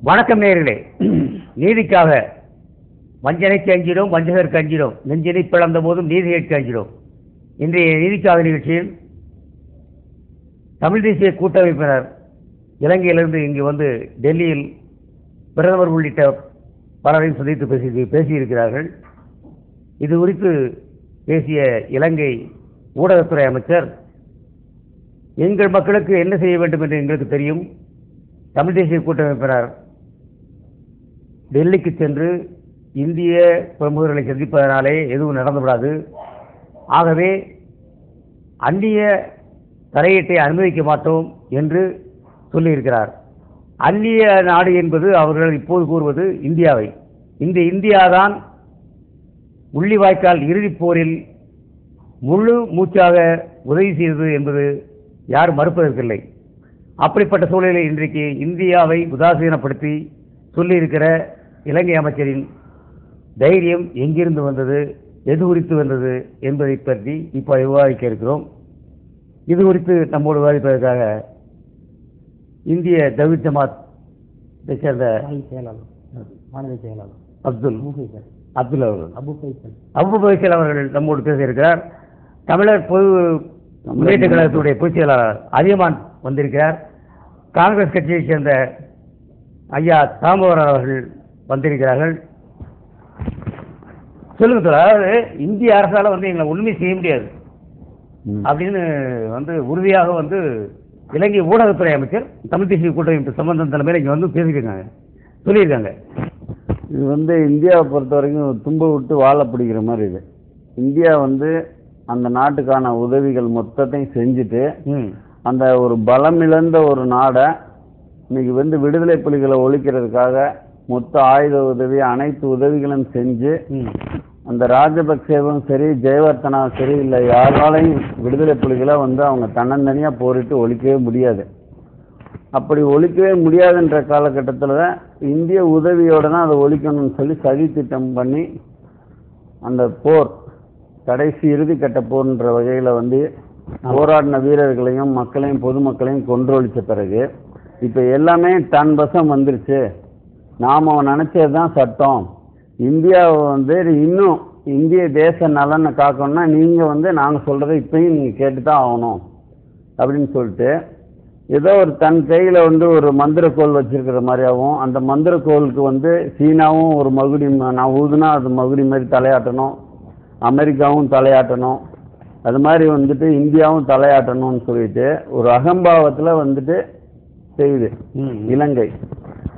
வணக்கம் நேயர்களே. நீதிக்காக வஞ்சனைக்கு அஞ்சிடும், வஞ்சகருக்கு அஞ்சிடும், நெஞ்சினை பிளந்த போதும் நீதி கேட்க அஞ்சிடும். இன்றைய நீதிக்காக நிகழ்ச்சியில் தமிழ் தேசிய கூட்டமைப்பினர் இலங்கையிலிருந்து இங்கு வந்து டெல்லியில் பிரதமர் உள்ளிட்ட பலரையும் சந்தித்து பேசியிருக்கிறார்கள். இது குறித்து பேசிய இலங்கை ஊடகத்துறை அமைச்சர், எங்கள் மக்களுக்கு என்ன செய்ய வேண்டும் என்று எங்களுக்கு தெரியும். தமிழ் தேசிய கூட்டமைப்பினர் டெல்லிக்கு சென்று இந்திய பிரமுகர்களை சந்திப்பதனாலே எதுவும் நடந்துவிடாது. ஆகவே அந்நிய தலையீட்டை அனுமதிக்க மாட்டோம் என்று சொல்லியிருக்கிறார். அந்நிய நாடு என்பது அவர்கள் இப்போது கூறுவது இந்தியாவை. இந்த இந்தியாதான் முள்ளிவாய்க்கால் இறுதிப் போரில் முழு மூச்சாக உதவி செய்தது என்பது யாரும் மறுப்பதற்கில்லை. அப்படிப்பட்ட சூழலில் இன்றைக்கு இந்தியாவை உதாசீனப்படுத்தி சொல்லியிருக்கிற இலங்கை அமைச்சரின் தைரியம் எங்கிருந்து வந்தது, எது குறித்து வந்தது என்பதை பற்றி இப்போ விவாதிக்க இருக்கிறோம். இது குறித்து நம்மோடு விவாதிப்பதற்காக இந்திய தவ்ஹீத் ஜமாத்தை சேர்ந்த அப்துல் அபு ஃபைசல் அவர்கள் நம்மோடு பேச இருக்கிறார். தமிழர் பொது முன்னேற்ற கழகத்துடைய பொதுச் செயலாளர் அதியமான் வந்திருக்கிறார். காங்கிரஸ் கட்சியைச் சேர்ந்த ஐயா தாமோதரன் அவர்கள் வந்திருக்கிறார்கள். சொல்லுங்க சார். அதாவது இந்திய அரசால எங்களை ஒண்ணுமே செய்ய முடியாது அப்படின்னு உறுதியாக இலங்கை ஊடகத்துறை அமைச்சர் தமிழ் தேசிய கூட்டமைப்பு சம்பந்தம் தலைமையில் இங்க பேசியிருக்காங்க, சொல்லியிருக்காங்க. இது இந்தியாவை பொறுத்த வரைக்கும் தும்ப விட்டு வாழ பிடிக்கிற மாதிரி இது. இந்தியா அந்த நாட்டுக்கான உதவிகள் மொத்தத்தையும் செஞ்சுட்டு அந்த ஒரு பலம் இழந்த ஒரு நாடை இன்னைக்கு விடுதலை புலிகளை ஒழிக்கிறதுக்காக மொத்த ஆயுத உதவி அனைத்து உதவிகளும் செஞ்சு அந்த ராஜபக்சேவும் சரி ஜெயவர்த்தனாவும் சரி இல்லை யாராலையும் விடுதலை புலிகளை அவங்க தன்னந்தனியா போரிட்டு ஒழிக்கவே முடியாது. அப்படி ஒழிக்கவே முடியாதுன்ற காலகட்டத்தில் இந்திய உதவியோட தான் அதை ஒழிக்கணும்னு சொல்லி சதி திட்டம் பண்ணி அந்த போர் கடைசி இறுதி கட்ட போர்ன்ற வகையில் போராடின வீரர்களையும் மக்களையும் பொதுமக்களையும் கொன்றொழிச்ச பிறகு இப்போ எல்லாமே தன் வசம் வந்துருச்சு, நாம் நினச்சதுதான் சட்டம், இந்தியாவை இன்னும் இந்திய தேச நலனை காக்கணும்னா நீங்கள் நாங்கள் சொல்கிறத இப்பயும் நீங்கள் கேட்டு தான் ஆகணும் அப்படின்னு சொல்லிட்டு ஏதோ ஒரு தன் கையில் ஒரு மந்திரக்கோள் வச்சிருக்கிற மாதிரியாகவும், அந்த மந்திரக்கோளுக்கு சீனாவும் ஒரு மகுடி, நான் ஊதுனா அது மகுடி மாதிரி தலையாட்டணும், அமெரிக்காவும் தலையாட்டணும், அது மாதிரி இந்தியாவும் தலையாட்டணும்னு சொல்லிட்டு ஒரு அகம்பாவத்தில் செய்யுது இலங்கை.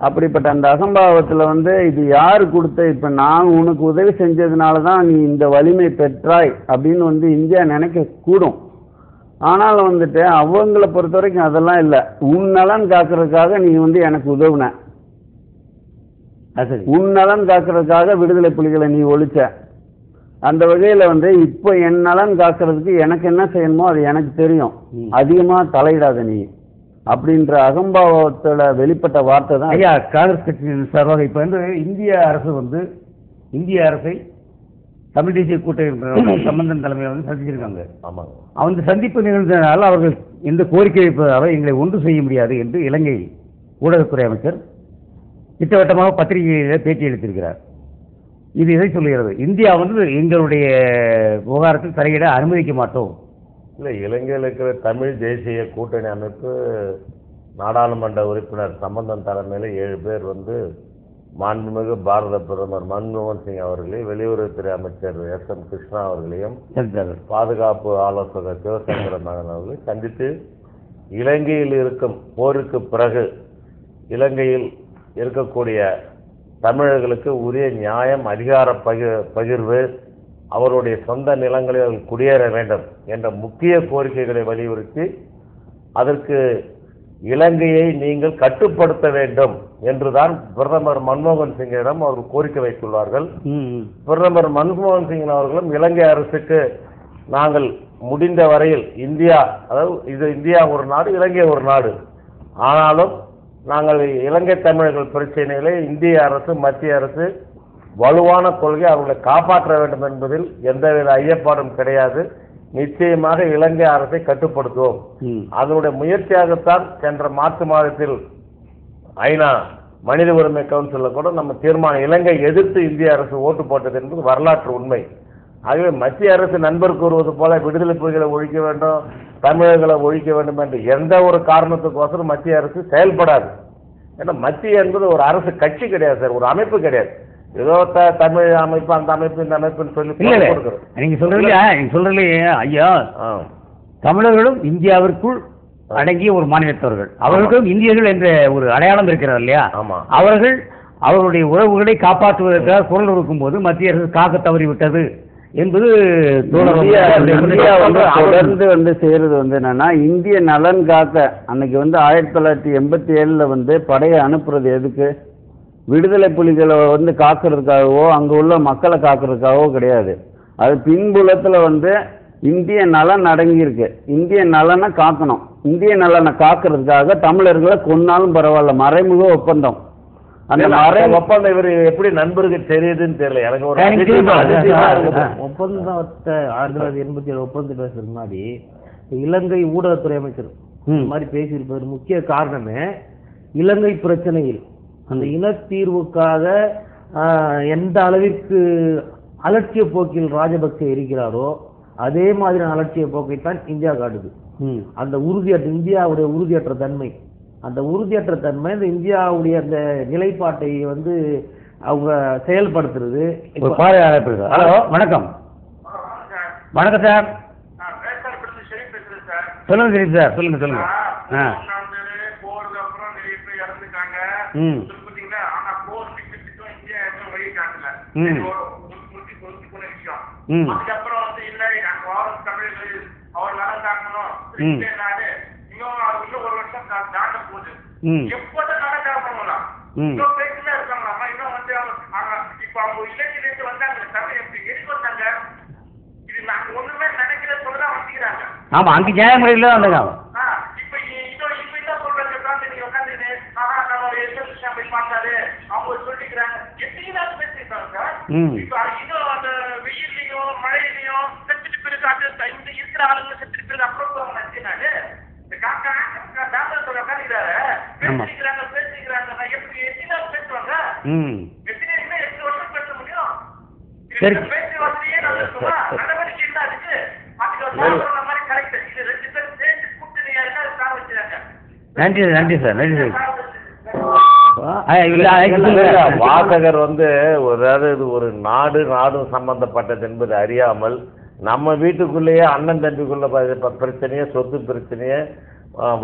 அப்படிப்பட்ட அந்த அகம்பாவத்தில் இது யாரு கொடுத்த, இப்போ நான் உனக்கு உதவி செஞ்சதுனால தான் நீ இந்த வலிமை பெற்றாய் அப்படின்னு இந்தியா நினைக்க கூடும். ஆனால் அவங்கள பொறுத்த வரைக்கும் அதெல்லாம் இல்லை. உன் நலன் காக்கிறதுக்காக நீ எனக்கு உதவுன, உன் நலன் காக்கிறதுக்காக விடுதலை புலிகளை நீ ஒழிச்ச, அந்த வகையில் இப்போ என் நலன் காக்கிறதுக்கு எனக்கு என்ன செய்யணுமோ அது எனக்கு தெரியும், அதிகமாக தலையிடாத நீ அப்படின்ற அகம்பாவத்தோட வெளிப்பட்ட வார்த்தை தான். ஐயா, காங்கிரஸ் கட்சியின் சார்பாக இப்போ இந்திய அரசு இந்திய அரசை தமிழ் தேசிய கூட்டமைப்பு சம்பந்தன் தலைமையில் சந்திச்சிருக்காங்க. ஆமாங்க. அந்த சந்திப்பு நிகழ்ந்ததனால் அவர்கள் எந்த கோரிக்கை வைப்பதாக எங்களை ஒன்று செய்ய முடியாது என்று இலங்கை ஊடகத்துறை அமைச்சர் திட்டவட்டமாக பத்திரிகையில் பேட்டி அளித்திருக்கிறார். இது எதை சொல்லுகிறது? இந்தியா எங்களுடைய விவகாரத்தில் தலையிட அனுமதிக்க மாட்டோம். இல்லை, இலங்கையில் இருக்கிற தமிழ் தேசிய கூட்டணி அமைப்பு நாடாளுமன்ற உறுப்பினர் சம்பந்தன் தலைமையில் 7 பேர் மாண்புமிகு பாரத பிரதமர் மன்மோகன் சிங் அவர்களையும் வெளியுறவுத்துறை அமைச்சர் எஸ்.எம். கிருஷ்ணா அவர்களையும் பாதுகாப்பு ஆலோசகர் சிவசங்கர மகன் அவர்களையும் சந்தித்து இலங்கையில் இருக்கும் போருக்கு பிறகு இலங்கையில் இருக்கக்கூடிய தமிழர்களுக்கு உரிய நியாயம், அதிகார பகிர்வு, அவருடைய சொந்த நிலங்களில் குடியேற வேண்டும் என்ற முக்கிய கோரிக்கைகளை வலியுறுத்தி அதற்கு இலங்கையை நீங்கள் கட்டுப்படுத்த வேண்டும் என்றுதான் பிரதமர் மன்மோகன் சிங்கிடம் அவர்கள் கோரிக்கை வைத்துள்ளார்கள். பிரதமர் மன்மோகன் சிங் அவர்களும் இலங்கை அரசுக்கு நாங்கள் முடிந்த வரையில் இந்தியா ஒரு நாடு, இலங்கை ஒரு நாடு, ஆனாலும் நாங்கள் இலங்கை தமிழர்கள் பிரச்சனைகளை இந்திய அரசு மத்திய அரசு வலுவான கொள்கை அவர்களை காப்பாற்ற வேண்டும் என்பதில் எந்தவித ஐயப்பாடும் கிடையாது. நிச்சயமாக இலங்கை அரசை கட்டுப்படுத்துவோம். அதனுடைய முயற்சியாகத்தான் சென்ற மார்ச் மாதத்தில் ஐநா மனித உரிமை கவுன்சிலில் கூட நம்ம தீர்மானம் இலங்கை எதிர்த்து இந்திய அரசு ஓட்டு போட்டது என்பது வரலாற்று உண்மை. ஆகவே மத்திய அரசு நண்பர் கூறுவது போல விடுதலை புலிகளை ஒழிக்க வேண்டும், தமிழர்களை ஒழிக்க வேண்டும் என்று எந்த ஒரு காரணத்துக்கோசரம் மத்திய அரசு செயல்படாது. ஏன்னா மத்திய என்பது ஒரு அரசு கட்சி கிடையாது சார், ஒரு அமைப்பு கிடையாது. ஏதோ தமிழ் அமைப்பு அந்த அமைப்பு இந்த அமைப்புன்னு சொல்லி நீங்க சொல்றீங்க ஐயா, தமிழர்களும் இந்தியாவிற்குள் அடங்கிய ஒரு மாநிலத்தவர்கள், அவர்களுக்கும் இந்தியர்கள் என்ற ஒரு அடையாளம் இருக்கிறது இல்லையா? அவர்கள் அவர்களுடைய உறவுகளை காப்பாற்றுவதற்காக குரல் கொடுக்கும் போது மத்திய அரசு காக்க தவறிவிட்டது என்பது தொடர்ந்து செய்யறது என்னன்னா, இந்திய நலன் காக்க அன்னைக்கு 1987 படையை அனுப்புறது எதுக்கு? விடுதலை புலிகளை காக்கிறதுக்காகவோ அங்க உள்ள மக்களை காக்கிறதுக்காகவோ கிடையாது. அது பின்புலத்துல இந்திய நலன் அடங்கி இருக்கு. இந்திய நலனை காக்கணும். இந்திய நலனை காக்கிறதுக்காக தமிழர்களை கொன்னாலும் பரவாயில்ல, மறைமுக ஒப்பந்தம். அந்த ஒப்பந்தம் இவர் எப்படி நண்பருக்கு தெரியுதுன்னு தெரியல எனக்கு. ஒரு ஒப்பந்தத்தை 1987 ஒப்பந்தம் பேசுறதுக்கு முன்னாடி இலங்கை ஊடகத்துறை அமைச்சர் இந்த மாதிரி பேசியிருப்பது முக்கிய காரணமே இலங்கை பிரச்சனையில் அந்த இனத்தீர்வுக்காக எந்த அளவிற்கு அலட்சிய போக்கில் ராஜபக்சே இருக்கிறாரோ அதே மாதிரி அலட்சிய போக்கைத்தான் இந்தியா காட்டுது. அந்த உறுதியற்ற இந்தியாவுடைய உறுதியற்ற தன்மை, அந்த உறுதியற்ற தன்மை இந்த இந்தியாவுடைய அந்த நிலைப்பாட்டை அவங்க செயல்படுத்துறது. ஹலோ, வணக்கம். வணக்கம் சார், சொல்லுங்க ஷெரீப் சார், சொல்லுங்க சொல்லுங்க. ஆமா, அங்க ஜெய முறையில் வந்தாங்க. நன்றி நன்றி சார், நன்றி சார். வாசகர் அதாவது ஒரு நாடும் சம்பந்தப்பட்டது என்பது அறியாமல் நம்ம வீட்டுக்குள்ளேயே அண்ணன் தம்பிக்குள்ள பிரச்சனையே, சொத்து பிரச்சனையே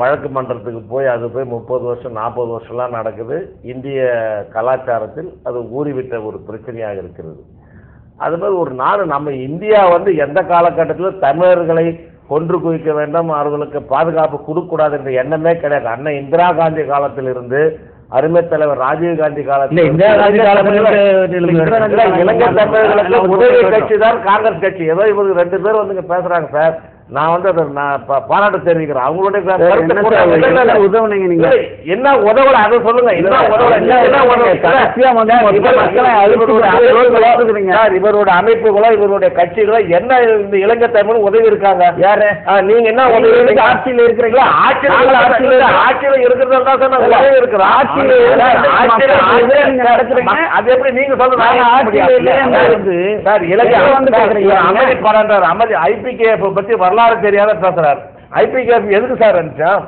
வழக்கு மன்றத்துக்கு போய் அது போய் 30 வருஷம் 40 வருஷம்லாம் நடக்குது. இந்திய கலாச்சாரத்தில் அது ஊறிவிட்ட ஒரு பிரச்சனையாக இருக்கிறது. அது மாதிரி ஒரு நாடு நம்ம இந்தியா எந்த காலகட்டத்தில் தமிழர்களை கொன்று குவிக்க வேண்டும், அவர்களுக்கு பாதுகாப்பு கொடுக்கக்கூடாது என்ற எண்ணமே கிடையாது. அண்ணன் இந்திரா காந்தி காலத்தில் இருந்து அருமை தலைவர் ராஜீவ் காந்தி காலத்தில் இலங்கை தமிழர்களுக்கு உதவி கட்சி தான் காங்கிரஸ் கட்சி. ஏதோ இவருக்கு 2 பேர் பேசுறாங்க சார், நான் அதை பாராட்டு தெரிவிக்கிறேன். அவங்களுடைய உதவுனீங்க, நீங்க என்ன உதவல அதை சொல்லுங்க. இவருடைய அமைப்புகளோ இவருடைய கட்சிகளோ என்ன இந்த இலங்கை தமிழ் உதவி இருக்காங்க? யாரு நீங்க என்ன உதவி? ஆட்சியில் இருக்கிறீங்களா? ஆட்சியில் இருக்கிறதா தான் உதவி இருக்கிறோம். அது எப்படி நீங்க சொல்லுங்க? சார் இலங்கை அமைதி பாராட்டுறாரு, அமைதி IPKF பத்தி வரலாறு தெரியாத பேசுறாரு. IPKF எதுக்கு சார் அனுப்பிச்சோம்?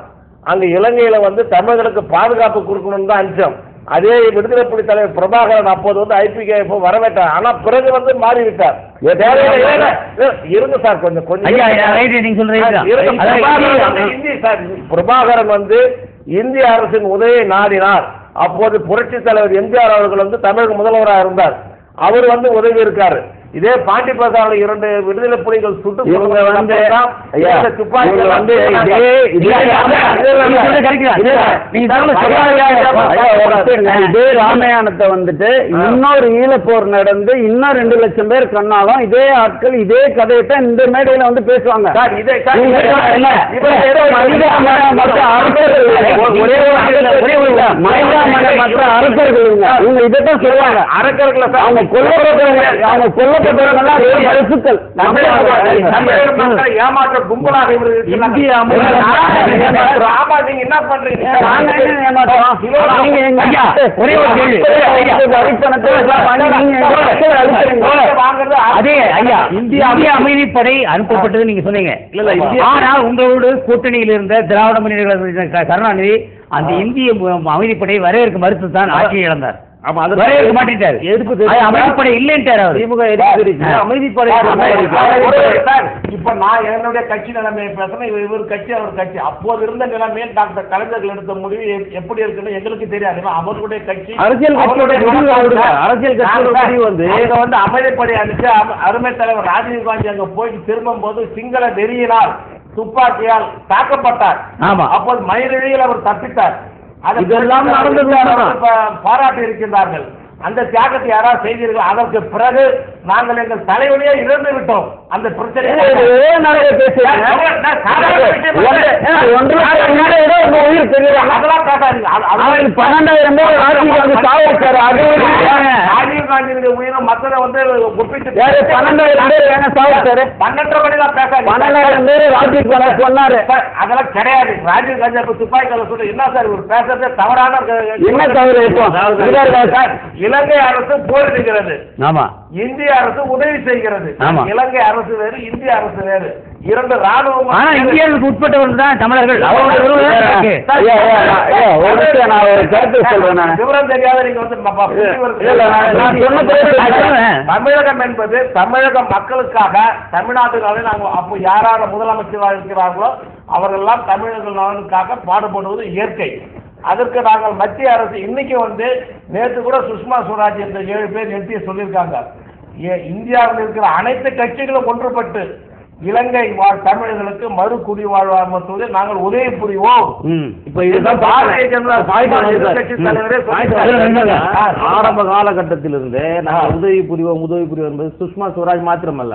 அங்க இலங்கையில தமிழர்களுக்கு பாதுகாப்பு கொடுக்கணும் தான் அனுப்பிச்சோம். அதே விடுதலை புலி தலைவர் பிரபாகரன் அப்போது IPKF வரவேற்றார். ஆனா பிறகு மாறிவிட்டார். இருங்க சார், கொஞ்சம் பிரபாகரன் இந்திய அரசின் உதவியை நாடினார். அப்போது புரட்சி தலைவர் எம்ஜிஆர் அவர்கள் தமிழக முதல்வராக இருந்தார். அவர் உதவி இருக்காரு. இதே பாண்டி பிரசார 2 விடுதலை புலிகள் சுட்டு இதே ராமாயணத்தை இன்னொரு ஈழப்போர் நடந்து இன்னும் 2 லட்சம் பேர் கண்ணாலும் இதே ஆட்கள் இதே கதையத்தான் இந்த மேடையில பேசுவாங்க. மற்ற அரசர்கள் இதைத்தான் சொல்லுவாங்க. அரசர்கள் அவங்க கொல்ல ஏமாற்ற கும்பலாக இந்திய நீங்க என்ன பண்றீங்க? ஒரே ஒரு கேள்வி. அதே ஐயா, இந்திய அமைதிப்படை அனுப்பப்பட்டது நீங்க சொன்னீங்க. ஆனால் உங்களோட கூட்டணியில் இருந்த திராவிட முன்னேற்ற கருணாநிதி அந்த இந்திய அமைதிப்படை வரவேற்க மறுத்து தான் ஆட்சியை இழந்தார். வரவேற்க மாட்டேன். அமைதிப்படை இல்லைன்ட்டார் அவர். திமுக அமைதிப்படை. இப்ப நான் என்னுடைய கட்சி நிலைமையை பேசுறேன். இவர் கட்சி அவர் கட்சி. அப்போது இருந்த நிலைமையில் டாக்டர் கலைஞர்கள் எடுத்த முடிவு எப்படி இருக்குன்னு எங்களுக்கு தெரியாது. அவர்களுடைய கட்சி அரசியல் கட்சி வந்து அமைதிப்படை அனுப்பிச்சு அருமை தலைவர் ராஜீவ்காந்தி அங்க போய் திரும்பும் போது சிங்கள வெறியினால் துப்பாக்கியால் தாக்கப்பட்டார். அப்போது மயிரிழையில் அவர் தப்பித்தார். இதெல்லாம் பாராட்டி இருக்கின்றார்கள். அந்த தியாகத்தை யாராவது செய்தீர்கள்? அதற்கு பிறகு நாங்கள் எங்கள் தலைவலியை இழந்து விட்டோம். அந்த பிரச்சனை ராஜீவ்காந்தியுடைய உயிரை மக்களை வந்து ஒப்பிட்டு 12 மணிதான் பேசாது சொன்னாரு. அதெல்லாம் கிடையாது. ராஜீவ்காந்தி அப்ப துப்பாக்கி சொல்ல என்ன சார் ஒரு பேசுறதே தவறான இலங்கை அரசு போரிடுகிறது. இந்திய அரசு உதவி செய்கிறது. இலங்கை அரசு வேறு, இந்திய அரசு வேறு. இரண்டு ராணுவம் இந்தியாவுக்கு உட்பட்டவர்கள் தான் தமிழர்கள். விவரம் தெரியாத நீங்க வந்து தமிழகம் என்பது தமிழக மக்களுக்காக தமிழ்நாட்டுக்காக நாங்கள் அப்போ யாரான முதலமைச்சராக இருக்கிறார்களோ அவர்களெல்லாம் தமிழர்கள் நலனுக்காக பாடுபடுவது இயற்கை. அதற்கு நாங்கள் மத்திய அரசு இன்னைக்கு வந்து நேற்று கூட சுஷ்மா ஸ்வராஜ் என்ற 7 பேர் எம்பியை சொல்லியிருக்காங்க. இந்தியாவில் இருக்கிற அனைத்து கட்சிகளும் ஒன்றுபட்டு இலங்கை வாழ் தமிழர்களுக்கு மறு குடிவாழ்வு நாங்கள் உதவி புரிவோம். இப்ப இதுதான் பாரதிய ஜனதா கட்சி தலைவரே ஆரம்ப காலகட்டத்திலிருந்து நாங்கள் உதவி புரிவோம் என்பது சுஷ்மா ஸ்வராஜ் மாத்திரமல்ல,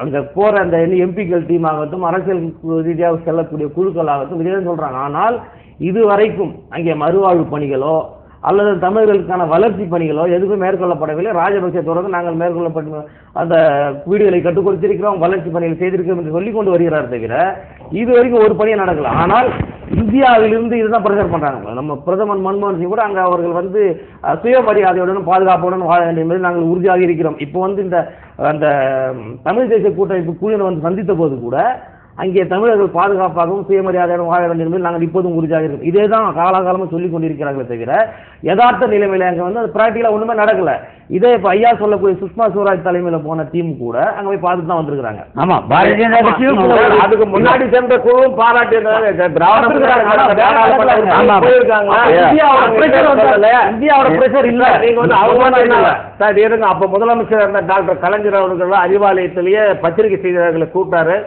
அங்க போற அந்த எம்பிக்கள் டீம் ஆகட்டும், அரசியல் ரீதியாக செல்லக்கூடிய குழுக்கள் ஆகட்டும் இதே சொல்றாங்க. ஆனால் இதுவரைக்கும் அங்கே மறுவாழ்வு பணிகளோ அல்லது தமிழர்களுக்கான வளர்ச்சி பணிகளோ எதுவும் மேற்கொள்ளப்படவில்லை. ராஜபக்சே தொடர்ந்து நாங்கள் மேற்கொள்ளப்பட்ட அந்த வீடுகளை கட்டுக் கொடுத்திருக்கிறோம், வளர்ச்சி பணிகள் செய்திருக்கிறோம் என்று சொல்லிக் கொண்டு வருகிறார் தவிர இது வரைக்கும் ஒரு பணியை நடக்கல. ஆனால் இந்தியாவிலிருந்து இதுதான் பிரச்சாரம் பண்றாங்க. நம்ம பிரதமர் மன்மோகன் சிங் கூட அங்க அவர்கள் வந்து சுயமரியாதையுடன் பாதுகாப்புடன் வாழ வேண்டும் என்பதை நாங்கள் உறுதியாக இருக்கிறோம். இப்போ வந்து இந்த அந்த தமிழ் தேசிய கூட்டமைப்பு குழுவினர் வந்து சந்தித்த போது கூட அங்கே தமிழர்கள் பாதுகாப்பாகவும் சுயமரியாதையுடன் வாழ வேண்டும் என்பது நாங்கள் இப்போதும் உறுதியாக இருக்கிறோம். இதே தான் காலாகாலமாக சொல்லிக் கொண்டிருக்கிறார்களே தவிர யதார்த்த நிலைமையில அங்கே வந்து அது பிராக்டிகலா ஒண்ணுமே நடக்கல. இதே இப்ப ஐயா சொல்லக்கூடிய சுஷ்மா ஸ்வராஜ் தலைமையில போன டீம் கூட அங்க போய் பார்த்துட்டு தான் வந்திருக்காங்க. ஆமா, பாரதிய ஜனதா கட்சியும் அதுக்கு முன்னாடி சென்ற குழுவும் பாராட்டி இந்தியாவோட பிரஷர் இல்ல. நீங்க வந்து அவங்க சார் இருங்க. அப்ப முதலமைச்சர் இருந்த டாக்டர் கலைஞர் அவர்கள் அறிவாலயத்திலேயே பத்திரிகை செய்தியாளர்களை கூப்பிட்டாரு.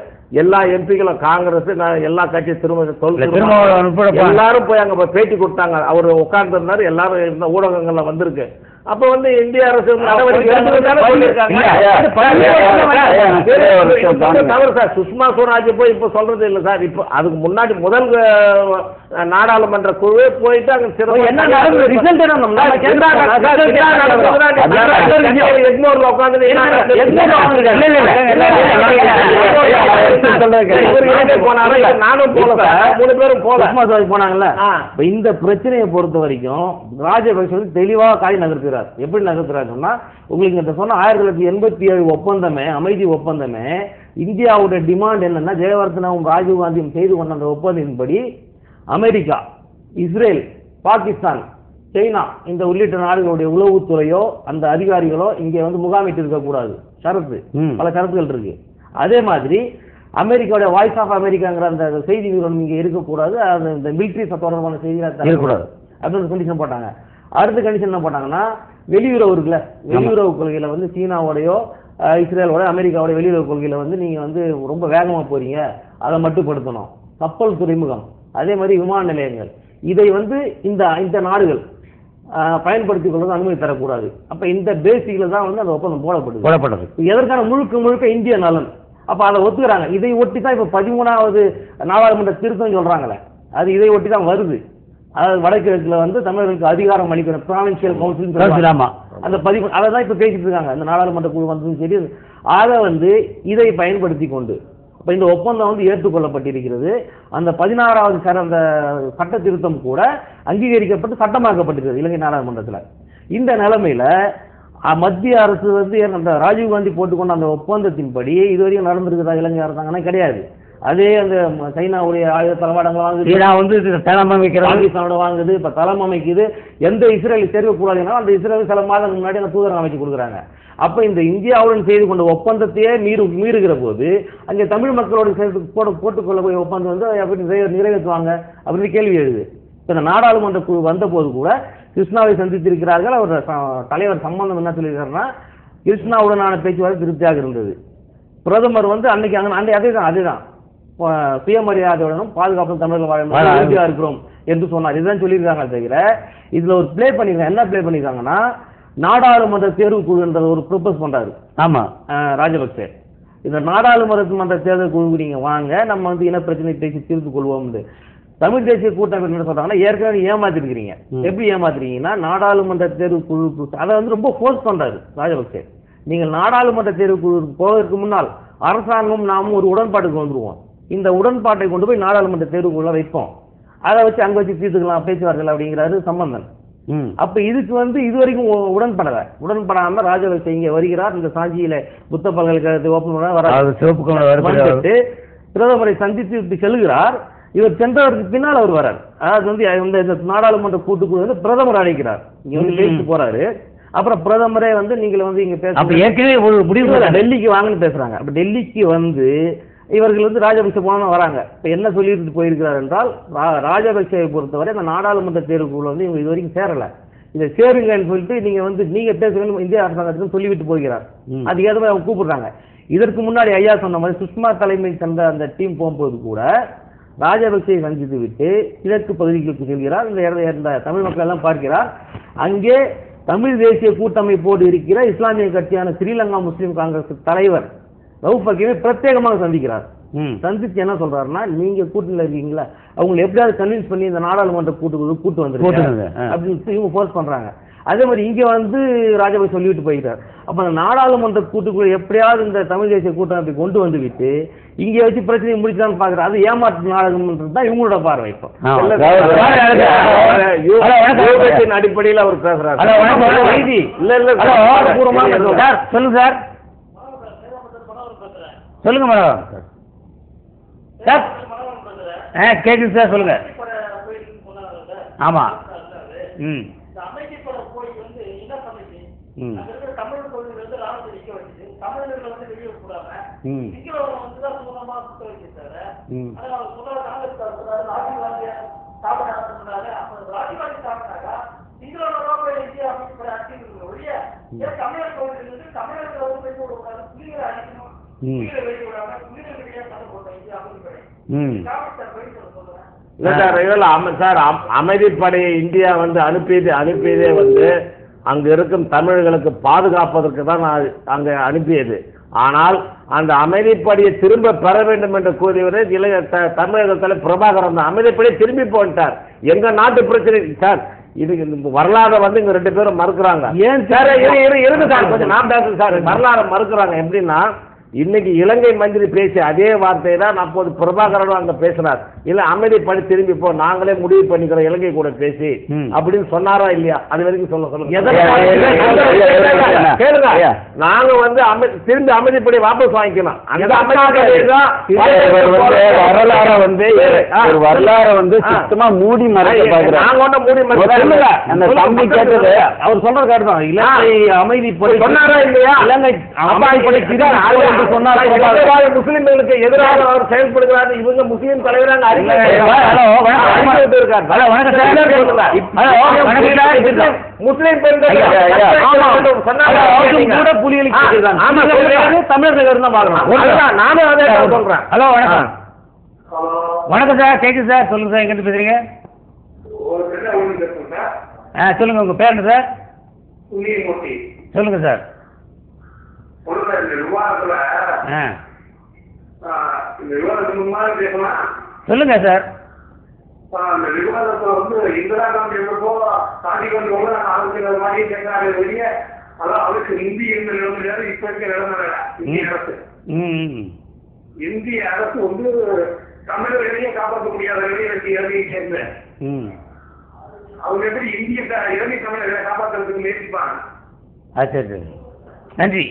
எல்லா எம்பிகளும் காங்கிரஸ் எல்லா கட்சியும் எல்லாரும் போய் அங்க பேட்டி கொடுத்தாங்க. அவர் உட்கார்ந்து இருந்தாரு. எல்லாரும் இருந்த ஊடகங்கள்ல வந்திருக்கு. அப்ப வந்து இந்திய அரசு தவறு சார். சுஷ்மா ஸ்வராஜ் போய் இப்ப சொல்றது இல்ல சார். இப்ப அதுக்கு முன்னாடி முதல் நாடாளுமன்ற குழு போயிட்டு அங்க எக்மோர்ல உட்காந்து நானும் போல 3 பேரும் போனாங்கல்ல. இந்த பிரச்சனையை பொறுத்த வரைக்கும் ராஜபக்சே தெளிவாக காய் நகர்த்துறார். எப்படி நகர்த்துறாரு சொன்னா, உங்களுக்கு இந்த சொன்ன 1987 ஒப்பந்தமே, அமைதி ஒப்பந்தமே, இந்தியாவுடைய டிமாண்ட் என்னன்னா ஜெயவர்தனாவும் ராஜீவ்காந்தியும் செய்து கொண்ட அந்த ஒப்பந்தத்தின்படி அமெரிக்கா, இஸ்ரேல், பாகிஸ்தான், சைனா இந்த உள்ளிட்ட நாடுகளுடைய உளவுத்துறையோ அந்த அதிகாரிகளோ இங்கே வந்து முகாமிட்டு இருக்கக்கூடாது. ஷரத்து, பல ஷரத்துகள் இருக்கு. அதே மாதிரி அமெரிக்காவுடைய வாய்ஸ் ஆஃப் அமெரிக்காங்கிற அந்த செய்தி நிறுவனம் இங்கே இருக்கக்கூடாது. அந்த மிலிட்ரி தொடர்பான செய்திகளை தரக்கூடாது அப்படின்னு கண்டிஷன் போட்டாங்க. அடுத்த கண்டிஷன் என்ன போட்டாங்கன்னா, வெளியுறவு இருக்குல்ல, வெளியுறவு கொள்கையில வந்து சீனாவோடையோ இஸ்ரேலோட அமெரிக்காவோட வெளியுறவு கொள்கையில வந்து நீங்க வந்து ரொம்ப வேகமா போறீங்க, அதை மட்டுப்படுத்தணும். கப்பல் துறைமுகம், அதே மாதிரி விமான நிலையங்கள், இதை வந்து இந்த நாடுகள் பயன்படுத்திக் கொள்வது அனுமதி தரக்கூடாது. அப்ப இந்த பேசிக்ல தான் வந்து அந்த ஒப்பந்தம் போடப்படுது. எதற்கான முழுக்க இந்திய நலன். அப்ப அதை ஒத்துக்கிறாங்க. இதை ஒட்டி தான் இப்ப 13வது நாடாளுமன்ற திருத்தம் சொல்றாங்களே, அது இதை ஒட்டி தான் வருது. அதாவது வடகிழக்குல வந்து தமிழர்களுக்கு அதிகாரம் அளிக்கணும், ப்ராவின்சியல் கவுன்சில். ஆமா, அந்த பதிவு அதை தான் இப்ப பேசிட்டு இருக்காங்க இந்த நாடாளுமன்ற குழு வந்ததும் சரி. அதை வந்து இதை பயன்படுத்தி கொண்டு இப்ப இந்த ஒப்பந்தம் வந்து ஏற்றுக்கொள்ளப்பட்டிருக்கிறது. அந்த 16வது அந்த சட்ட திருத்தம் கூட அங்கீகரிக்கப்பட்டு சட்டமாக்கப்பட்டிருக்கிறது இலங்கை நாடாளுமன்றத்தில். இந்த நிலைமையில மத்திய அரசு வந்து அந்த ராஜீவ்காந்தி போட்டுக்கொண்ட அந்த ஒப்பந்தத்தின்படி இதுவரையும் நடந்திருக்குதா இலங்கை அரசாங்கம்னா கிடையாது. அதே அந்த சைனாவுடைய ஆயுத தளவாடங்கள் வாங்குது, பாகிஸ்தானோட வாங்குது, இப்ப தளம் அமைக்குது. எந்த இஸ்ரேல் சேர்க்கக்கூடாதுன்னா அந்த இஸ்ரேல் சில மாதங்களுக்கு முன்னாடி அந்த தூதரகம் அமைச்சு கொடுக்குறாங்க. அப்ப இந்த இந்தியாவுடன் செய்து கொண்ட ஒப்பந்தத்தையே மீறுகிற போது அங்கே தமிழ் மக்களோட சேர்த்து போட்டுக்கொள்ளக்கூடிய ஒப்பந்தம் வந்து எப்படி நிறைவேற்றுவாங்க அப்படின்னு கேள்வி எழுது. இந்த நாடாளுமன்ற குழு வந்த போது கூட கிருஷ்ணாவை சந்தித்திருக்கிறார்கள். அவர் தலைவர் சம்பந்தம் என்ன சொல்லியிருக்காருன்னா கிருஷ்ணாவுடனான பேச்சுவார்த்தை திருப்தியாக இருந்தது. பிரதமர் வந்து அன்னைக்கு அங்கே அதேதான் சுயமரியாதையுடனும் பாதுகாப்பும் தமிழர்கள் வாழ உறுதியா இருக்கிறோம் என்று சொன்னார். இதுதான் சொல்லியிருக்காங்க. தவிர இதுல ஒரு பிளே பண்ணிருக்காங்க. என்ன பிளே பண்ணிருக்காங்கன்னா நாடாளுமன்ற தேர்வு குழு என்ற ஒரு ப்ரொபோஸ் பண்றாரு. ஆமா, ராஜபக்சே இந்த நாடாளுமன்ற தேர்தல் குழுவுக்கு நீங்க வாங்க, நம்ம வந்து இன பிரச்சனை பேசி தீர்த்து கொள்வோம். தமிழ் தேசிய கூட்டம் என்ன சொல்றாங்கன்னா ஏற்கனவே ஏமாத்திருக்கிறீங்க. எப்படி ஏமாத்துறீங்கன்னா நாடாளுமன்ற தேர்வு குழு அதை வந்து ரொம்ப ஃபோர்ஸ் பண்றாரு ராஜபக்சே. நீங்கள் நாடாளுமன்ற தேர்வு குழுவுக்கு போவதற்கு முன்னால் அரசாங்கம் நாமும் ஒரு உடன்பாட்டுக்கு வந்துருவோம். இந்த உடன்பாட்டை கொண்டு போய் நாடாளுமன்ற தேர்வுக்குள்ள வைப்போம், அதை வச்சு அங்க வச்சு தீர்த்துக்கலாம் பேச்சுவார்த்தை அப்படிங்கிறாரு சம்பந்தன். அப்ப இதுக்கு வந்து இதுவரைக்கும் உடன்படாம ராஜபக்சே இங்க வருகிறார். இந்த சாஞ்சியில புத்த பல்கலைக்கழகத்தை ஓபன் வந்துட்டு பிரதமரை சந்தித்து விட்டு செல்கிறார். இவர் சென்றவருக்கு பின்னால் அவர் வரார். அதாவது வந்து இந்த நாடாளுமன்ற கூட்டுக்குழு வந்து பிரதமர் அழைக்கிறார். இங்க வந்து பேசிட்டு போறாரு. அப்புறம் பிரதமரே வந்து நீங்கள் வந்து இங்க பேச டெல்லிக்கு வாங்கன்னு பேசுறாங்க. அப்ப டெல்லிக்கு வந்து இவர்கள் வந்து ராஜபக்சே போன வராங்க. இப்ப என்ன சொல்லிட்டு போயிருக்கிறார் என்றால் ராஜபக்சேவை பொறுத்தவரை அந்த நாடாளுமன்ற தேர்வுக்குள்ள வந்து இவங்க இது வரைக்கும் சேரல, இதை சேருங்கன்னு சொல்லிட்டு நீங்க பேச வேண்டும் இந்திய அரசாங்கத்துக்கு சொல்லிவிட்டு போகிறார். அது ஏதோ அவங்க கூப்பிடுறாங்க. இதற்கு முன்னாடி ஐயா சொன்ன மாதிரி சுஷ்மா தலைமை சென்ற அந்த டீம் போகும்போது கூட ராஜபக்சேயை சந்தித்து விட்டு கிழக்கு பகுதிகளுக்கு செல்கிறார். இந்த தமிழ் மக்கள் எல்லாம் பார்க்கிறார். அங்கே தமிழ் தேசிய கூட்டமைப்போடு இருக்கிற இஸ்லாமிய கட்சியான ஸ்ரீலங்கா முஸ்லீம் காங்கிரஸ் தலைவர் ரவுஃப் ஹக்கீமை பிரத்யேகமாக சந்திக்கிறார். சந்திச்சு என்ன சொல்றாருன்னா நீங்க கூட்டணியில் இருக்கீங்களா, அவங்களை எப்படியாவது கன்வின்ஸ் பண்ணி இந்த நாடாளுமன்ற கூட்டு வந்துருக்காங்க அப்படின்னு இவங்க ஃபோர்ஸ் பண்றாங்க. அதே மாதிரி இங்க வந்து ராஜபக்சே சொல்லிவிட்டு போயிட்டார். அப்ப அந்த நாடாளுமன்ற கூட்டுக்குள்ள எப்படியாவது இந்த தமிழ் தேசிய கூட்டமைப்பை கொண்டு வந்து விட்டு இங்க வச்சு பிரச்சனையை முடிச்சுதான் பாக்குறாரு. அது ஏமாற்று நாடகம்ன்றது தான் இவங்களோட பார்வை. இப்போ அடிப்படையில் அவர் பேசுறாரு. சொல்லுங்க சார், சொல்லுங்க மேடம். சார் கேக்குது சார், சொல்லுங்க. ஆமா, அமைதிப்படை இந்தியா வந்து அனுப்பியதே வந்து அங்க இருக்கும் தமிழர்களுக்கு பாதுகாப்பதற்கு தான் அங்க அனுப்பியது. ஆனால் அந்த அமைதிப்படையை திரும்ப பெற வேண்டும் என்று கூறியவரே தமிழகத்தில் பிரபாகரன் தான் அமைதிப்படையை திரும்பி போயிட்டார். எங்க நாட்டு பிரச்சனை சார், இது வரலாறு வந்து இங்க 2 பேரும் மறுக்கிறாங்க. ஏன் சார் இருக்கு சார், கொஞ்சம் நான் பேசுறேன் சார். வரலாறு மறுக்கிறாங்க எப்படின்னா, இன்னைக்கு இலங்கை மந்திரி பேசிய அதே வார்த்தை தான் அப்போது பிரபாகரனும் அங்க பேசினார். இல்ல அமைதிப்படி திரும்பி போ, நாங்களே முடிவு பண்ணிக்கிறோம் இலங்கை கூட பேசி அப்படின்னு சொன்னாரா இல்லையா? அது வரைக்கும் சொல்லுங்க. கேளுங்க, நாங்க வந்து திரும்பி அமைதிப்படி வாபஸ் வாங்கிக்கணும். வரலாறு வந்து சுத்தமா மூடி மறைக்க பாக்குறோம். நாங்க ஒன்னும் மூடி மறைக்க அந்த தம்பி கேட்டது அவர் சொல்ற காரணம் இலங்கை அமைதிப்படி சொன்னாரா இல்லையா? இலங்கை முஸ்லிம்களுக்கு எதிராக அவர் செயல்படுகிறார். இவங்க முஸ்லீம் தலைவராக முஸ்லீம் பெண்கள் தமிழர்கள் தான் பாக்கலாம். நானும் அதே சொல்றேன். ஹலோ வணக்கம். வணக்கம் சார், கேக்குது சார், சொல்லுங்க சார், எங்கிட்ட பேசுறீங்க? சொல்லுங்க, உங்க பேர் என்ன சார்? சொல்லுங்க சார். சொல்லுங்க சார். அந்த விவாதத்துல வந்து இந்திரா காந்தி எப்போ காந்தி ஆலோசனை மாதிரி கேட்கறாரு வெளியே, அதான் அவருக்கு இந்தி இருந்த நிலைமையாரு இப்ப இருக்க நிலைமை இந்திய அரசு. இந்திய அரசு வந்து தமிழர்களையே காப்பாற்ற முடியாத நிலையை இலங்கையை சேர்ந்த அவங்க எப்படி இலங்கை தமிழர்களை காப்பாற்றுறதுக்கு முயற்சிப்பாங்க. நன்றி.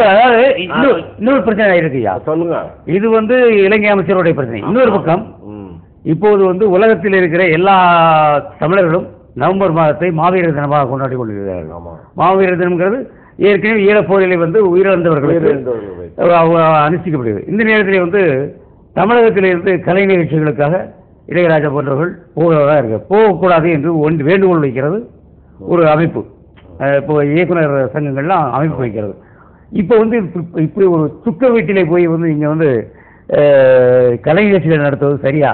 அதாவது இன்னொரு பிரச்சனை இருக்குயா, சொல்லுங்க. இது வந்து இலங்கை அமைச்சருடைய பிரச்சனை. இன்னொரு பக்கம் இப்போது வந்து உலகத்தில் இருக்கிற எல்லா தமிழர்களும் நவம்பர் மாதத்தை மாவீரர் தினமாக கொண்டாடி கொண்டிருக்கிறார்கள். மாவீரர் தினம்ங்கிறது ஏற்கனவே ஈழப்போரிலே வந்து உயிரிழந்தவர்களுக்கு அனுஷ்டிக்கப்படுகிறது. இந்த நேரத்தில் வந்து தமிழகத்திலிருந்து கலை நிகழ்ச்சிகளுக்காக இளையராஜா போன்றவர்கள் போகக்கூடாது என்று வேண்டுகோள் வைக்கிறது ஒரு அமைப்பு. இப்போ இயக்குனர் சங்கங்கள்லாம் அமைப்பு வைக்கிறது. இப்போ வந்து இப்படி ஒரு சுக்க வீட்டிலே போய் வந்து இங்கே வந்து கலை நிகழ்ச்சிகள் நடத்துவது சரியா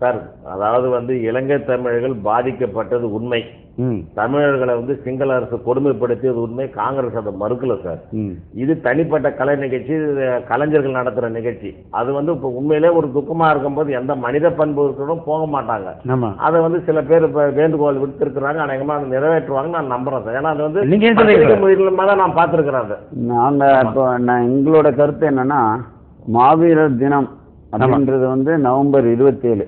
சார்? அதாவது வந்து இலங்கை தமிழர்கள் பாதிக்கப்பட்டது உண்மை. தமிழர்களை வந்து சிங்கள அரசு கொடுமைப்படுத்தியது உண்மை. காங்கிரஸ் அதை மறுக்கல சார். இது தனிப்பட்ட கலை நிகழ்ச்சி, கலைஞர்கள் நடத்துற நிகழ்ச்சி. அது வந்து இப்போ உண்மையிலே ஒரு துக்கமா இருக்கும்போது எந்த மனித பண்பு இருக்கிறதும் போக மாட்டாங்க. அதை வந்து சில பேர் வேண்டுகோள் விடுத்திருக்கிறாங்க. அநேகமா அதை நிறைவேற்றுவாங்க நான் நம்புறேன் சார். ஏன்னா அது வந்து தான் நான் பார்த்துருக்கிறேன். நான் எங்களோட கருத்து என்னன்னா, மாவீரர் தினம் அப்படின்றது வந்து நவம்பர் 27.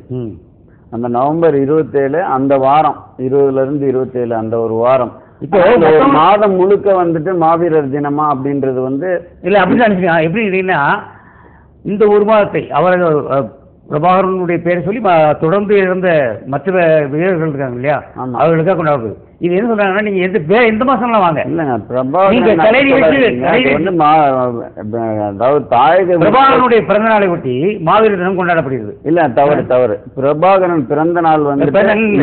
அந்த நவம்பர் 27 அந்த வாரம் 20ல இருந்து 27 அந்த ஒரு வாரம் இப்போ ஒரு மாதம் முழுக்க வந்துட்டு மாவீரர் தினமா அப்படின்றது வந்து இல்லை அப்படின்னு நினைச்சுக்கா. எப்படி இல்லைன்னா இந்த ஒரு மாதத்தை அவர்கள் பிரபாகரனுடைய பேரை சொல்லி தொடர்ந்து இழந்த மற்ற வீரர்கள் இருக்காங்க இல்லையா, அவர்களுக்காக கொண்டாடுறது. இது என்ன சொல்றாங்கன்னா, நீங்க எந்த மாசம்லாம் வாங்க இல்லைங்க பிரபாகரன் அதாவது தாயக பிரபாகரனுடைய பிறந்த நாளை ஒட்டி மாவீரர் தினம் கொண்டாடப்படுகிறது. இல்ல தவறு. பிரபாகரன் பிறந்த நாள் வந்து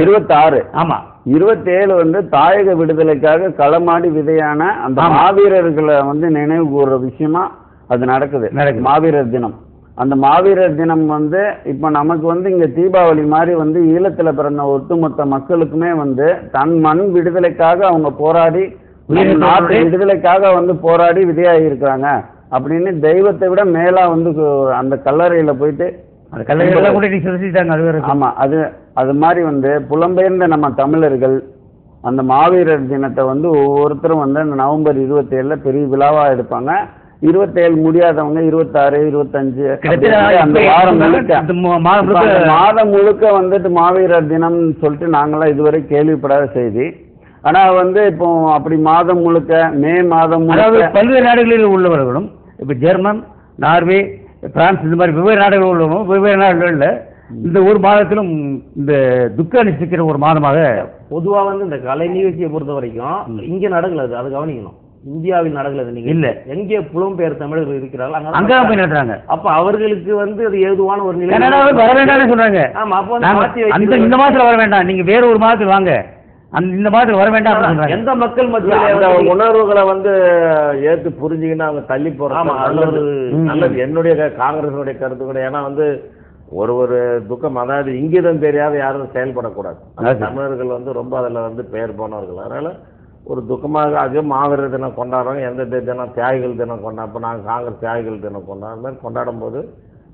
26. ஆமா 27 வந்து தாயக விடுதலைக்காக களமாடி விதையான அந்த மாவீரர்களை வந்து நினைவு கூறுற விஷயமா அது நடக்குது மாவீரர் தினம். அந்த மாவீரர் தினம் வந்து இப்ப நமக்கு வந்து இங்க தீபாவளி மாதிரி வந்து ஈழத்துல பிறந்த ஒட்டுமொத்த மக்களுக்குமே வந்து தன் மண் விடுதலைக்காக அவங்க போராடி, நாட்டு விடுதலைக்காக வந்து போராடி விதையாகி இருக்கிறாங்க அப்படின்னு தெய்வத்தை விட மேலா வந்து அந்த கல்லறையில போயிட்டு ஆமா அது மாதிரி வந்து புலம்பெயர்ந்த நம்ம தமிழர்கள் அந்த மாவீரர் தினத்தை வந்து ஒவ்வொருத்தரும் வந்து அந்த நவம்பர் 27 பெரிய விழாவா எடுப்பாங்க. 27 முடியாதவங்க 26, 25 அந்த வாரம் மாதம் முழுக்க வந்துட்டு மாவீரர் தினம் சொல்லிட்டு நாங்களாம் இதுவரை கேள்விப்படாத செய்தி. ஆனா வந்து இப்போ அப்படி மாதம் முழுக்க மே மாதம் முழுக்க பல்வேறு நாடுகளில் உள்ளவர்களும் இப்ப ஜெர்மன், நார்வே, பிரான்ஸ் இந்த மாதிரி வெவ்வேறு நாடுகளில் உள்ளவங்களும் வெவ்வேறு நாடுகளில் இந்த ஒரு மாதத்திலும் இந்த துக்க அனுஷ்டிக்கிற ஒரு மாதமாக பொதுவாக வந்து இந்த கலை நிகழ்ச்சியை பொறுத்த வரைக்கும் இங்கே நடக்கல. அது கவனிக்கணும். இந்தியாவில் நடக்கல. நீங்க இல்ல எங்கே புலம்பெயர் தமிழர்கள் இருக்கிறார்கள் அங்க போய் நடுறாங்க. அப்ப அவர்களுக்கு வந்து அது ஏதுவான ஒரு நிலை வர வேண்டாம்னு சொல்றாங்க. ஆமா அப்போ இந்த மாதத்துல வர வேண்டாம், நீங்க வேற ஒரு மாதத்துல வாங்க, இந்த மாதத்துல வர வேண்டாம். எந்த மக்கள் மத்தியில உணர்வுகளை வந்து ஏற்று புரிஞ்சுக்கின்னு அவங்க தள்ளி போறாங்க. நல்லது. என்னுடைய காங்கிரஸுடைய கருத்து கூட. ஏன்னா வந்து ஒரு துக்கம், அதாவது இங்கிதம் தெரியாத யாரும் செயல்படக்கூடாது. தமிழர்கள் வந்து ரொம்ப அதுல வந்து பெயர் போனவர்கள். அதனால ஒரு துக்கமாக அது மாவீரர் தினம் கொண்டாடுறோம். எந்த தினம் தியாகிகள் தினம் கொண்டாடுறோம். நாங்கள் காங்கிரஸ் தியாகிகள் தினம் கொண்டாடுற மாதிரி கொண்டாடும் போது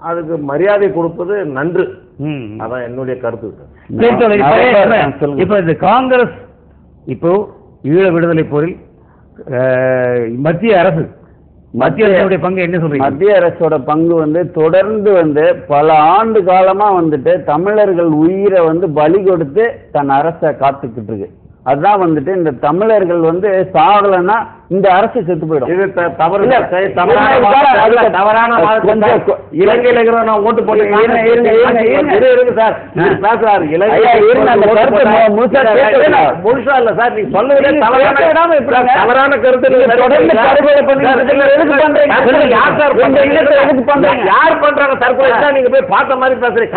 அதுக்கு மரியாதை கொடுப்பது நன்று. அதான் என்னுடைய கருத்து. இப்ப இந்த காங்கிரஸ் இப்போ ஈழ விடுதலை போரில் மத்திய அரசுடைய பங்கு என்ன சொல்றீங்க? மத்திய அரசோட பங்கு வந்து தொடர்ந்து வந்து பல ஆண்டு காலமா வந்துட்டு தமிழர்கள் உயிரை வந்து பலி கொடுத்து தன் அரசை காத்துக்கிட்டு இருக்கு. அதான் வந்துட்டு இந்த தமிழர்கள் வந்து சாகலன்னா இந்த அரசு செத்து போயிடும். இது தவறு. தவறான இலங்கையில இருக்கிற ஓட்டு போட்டு முழுசா இல்ல சார். நீங்க சொல்லுவதே தவறான கருத்து. யார் பண்றாங்க தற்கொலை? நீங்க போய் பார்த்த மாதிரி பேசுறீங்க.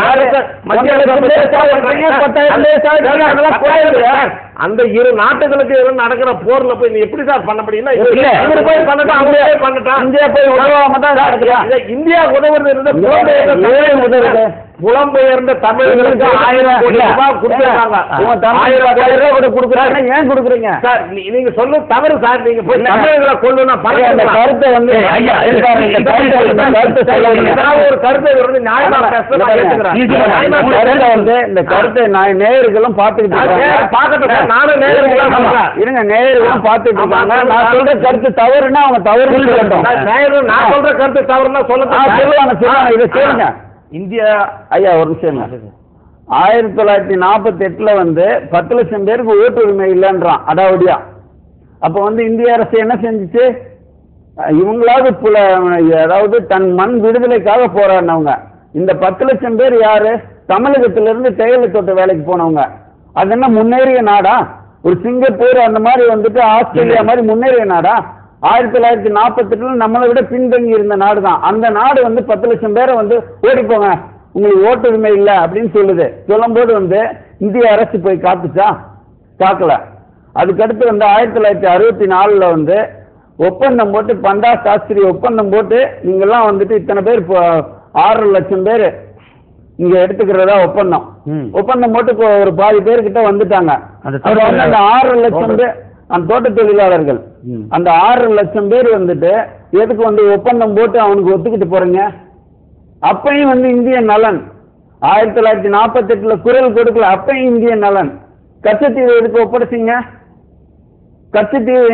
அந்த இரு நாட்டுகளுக்கு நடக்கிற போர்ல போய் நீ எப்படி சார் பண்ண முடியும்? இந்தியா உதவுறது புலம்பெயர்ந்த தமிழர்களுக்கு 1000 கோடி ரூபாய் கொடுத்துருக்காங்க. 1000 கோடி ரூபாய் கூட கொடுக்குறாங்க. ஏன் கொடுக்குறீங்க சார்? நீங்க சொல்ல தவறு சார். நீங்க போய் தமிழர்களை கொள்ளணும் கருத்தை வந்து ஒரு கருத்தை வந்து நியாயமா வந்து இந்த கருத்தை நான் நேயர்களும் பார்த்துக்கிட்டு நானும் இருங்க நேயர்களும் பார்த்துட்டு இருக்காங்க. நான் சொல்ற கருத்து தவறுன்னா அவங்க தவறு நான் சொல்ற கருத்து தவறுன்னா சொல்லுவாங்க. இதை சொல்லுங்க. இந்தியா ஐயா ஒரு விஷயம் 1948 வந்து 10 லட்சம் பேருக்கு ஓட்டு உரிமை இல்லைன்றான் அடாவடியா. அப்ப வந்து இந்திய அரசு என்ன செஞ்சுச்சு? இவங்களாவது அதாவது தன் மண் விடுதலைக்காக போராடினவங்க. இந்த 10 லட்சம் பேர் யாரு? தமிழகத்திலிருந்து தேயிலை தோட்ட வேலைக்கு போனவங்க. அது என்ன முன்னேறிய நாடா? ஒரு சிங்கப்பூர் அந்த மாதிரி வந்துட்டு ஆஸ்திரேலியா மாதிரி முன்னேறிய நாடா? 1948 நம்மளை விட பின்தங்கி இருந்த நாடு தான். அந்த நாடு வந்து 10 லட்சம் பேரை வந்து ஓடிப்போங்க உங்களுக்கு ஓட்டு உரிமை இல்லை அப்படின்னு சொல்லும் போது வந்து இந்திய அரசு போய் காத்துச்சா? காக்கல. அதுக்கடுத்து வந்து 1964 வந்து ஒப்பந்தம் போட்டு பண்டா சாஸ்திரி ஒப்பந்தம் போட்டு நீங்கெல்லாம் வந்துட்டு இத்தனை பேர் 6 லட்சம் பேர் இங்க எடுத்துக்கிறதா ஒப்பந்தம் போட்டு ஒரு பாதி பேர்கிட்ட வந்துட்டாங்க. அந்த 6 லட்சம் பேர் அந்த தோட்ட தொழிலாளர்கள் அந்த 6 லட்சம் பேர் வந்துட்டு எதுக்கு வந்து ஒப்பந்தம் போட்டு அவனுக்கு ஒத்துக்கிட்டு போறீங்க? அப்பையும் வந்து இந்திய நலன் 1948 குரல் கொடுக்கல. அப்பையும் இந்திய நலன். கச்சத்தீவு எதுக்கு ஒப்படைச்சிங்க? கச்சத்தீவு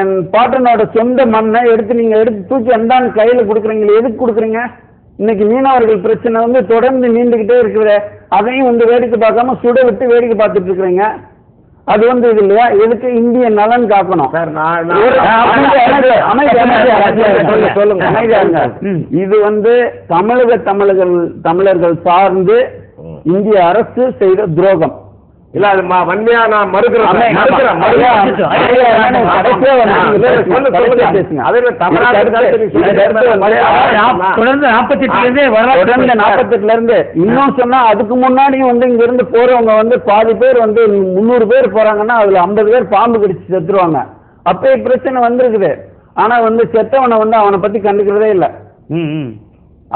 என் பாட்டனோட சொந்த மண்ணை நீங்க எடுத்து தூக்கி எந்தான்னு கையில கொடுக்குறீங்களே, எதுக்கு கொடுக்குறீங்க? இன்னைக்கு மீனவர்கள் பிரச்சனை வந்து தொடர்ந்து நீண்டுகிட்டே இருக்குது. அதையும் வந்து வேடிக்கை பார்க்காம சுட விட்டு வேடிக்கை பார்த்துட்டு இருக்கிறீங்க. அது வந்து இது இல்லையா? எதுக்கு இந்திய நலன் காக்கணும்? இது வந்து தமிழர்கள் சார்ந்து இந்திய அரசு செய்த துரோகம். இல்ல அது வன்மையா நான் மறுக்கிறேன். இன்னும் சொன்னா அதுக்கு முன்னாடியும் வந்து இங்க இருந்து போறவங்க வந்து பாதி பேர் வந்து 300 பேர் போறாங்கன்னா அதுல 50 பேர் பாம்பு கடிச்சு செத்துருவாங்க. அப்ப பிரச்சனை வந்திருக்குது. ஆனா வந்து செத்தவனை வந்து அவனை பத்தி கண்டுக்கிறதே இல்லை.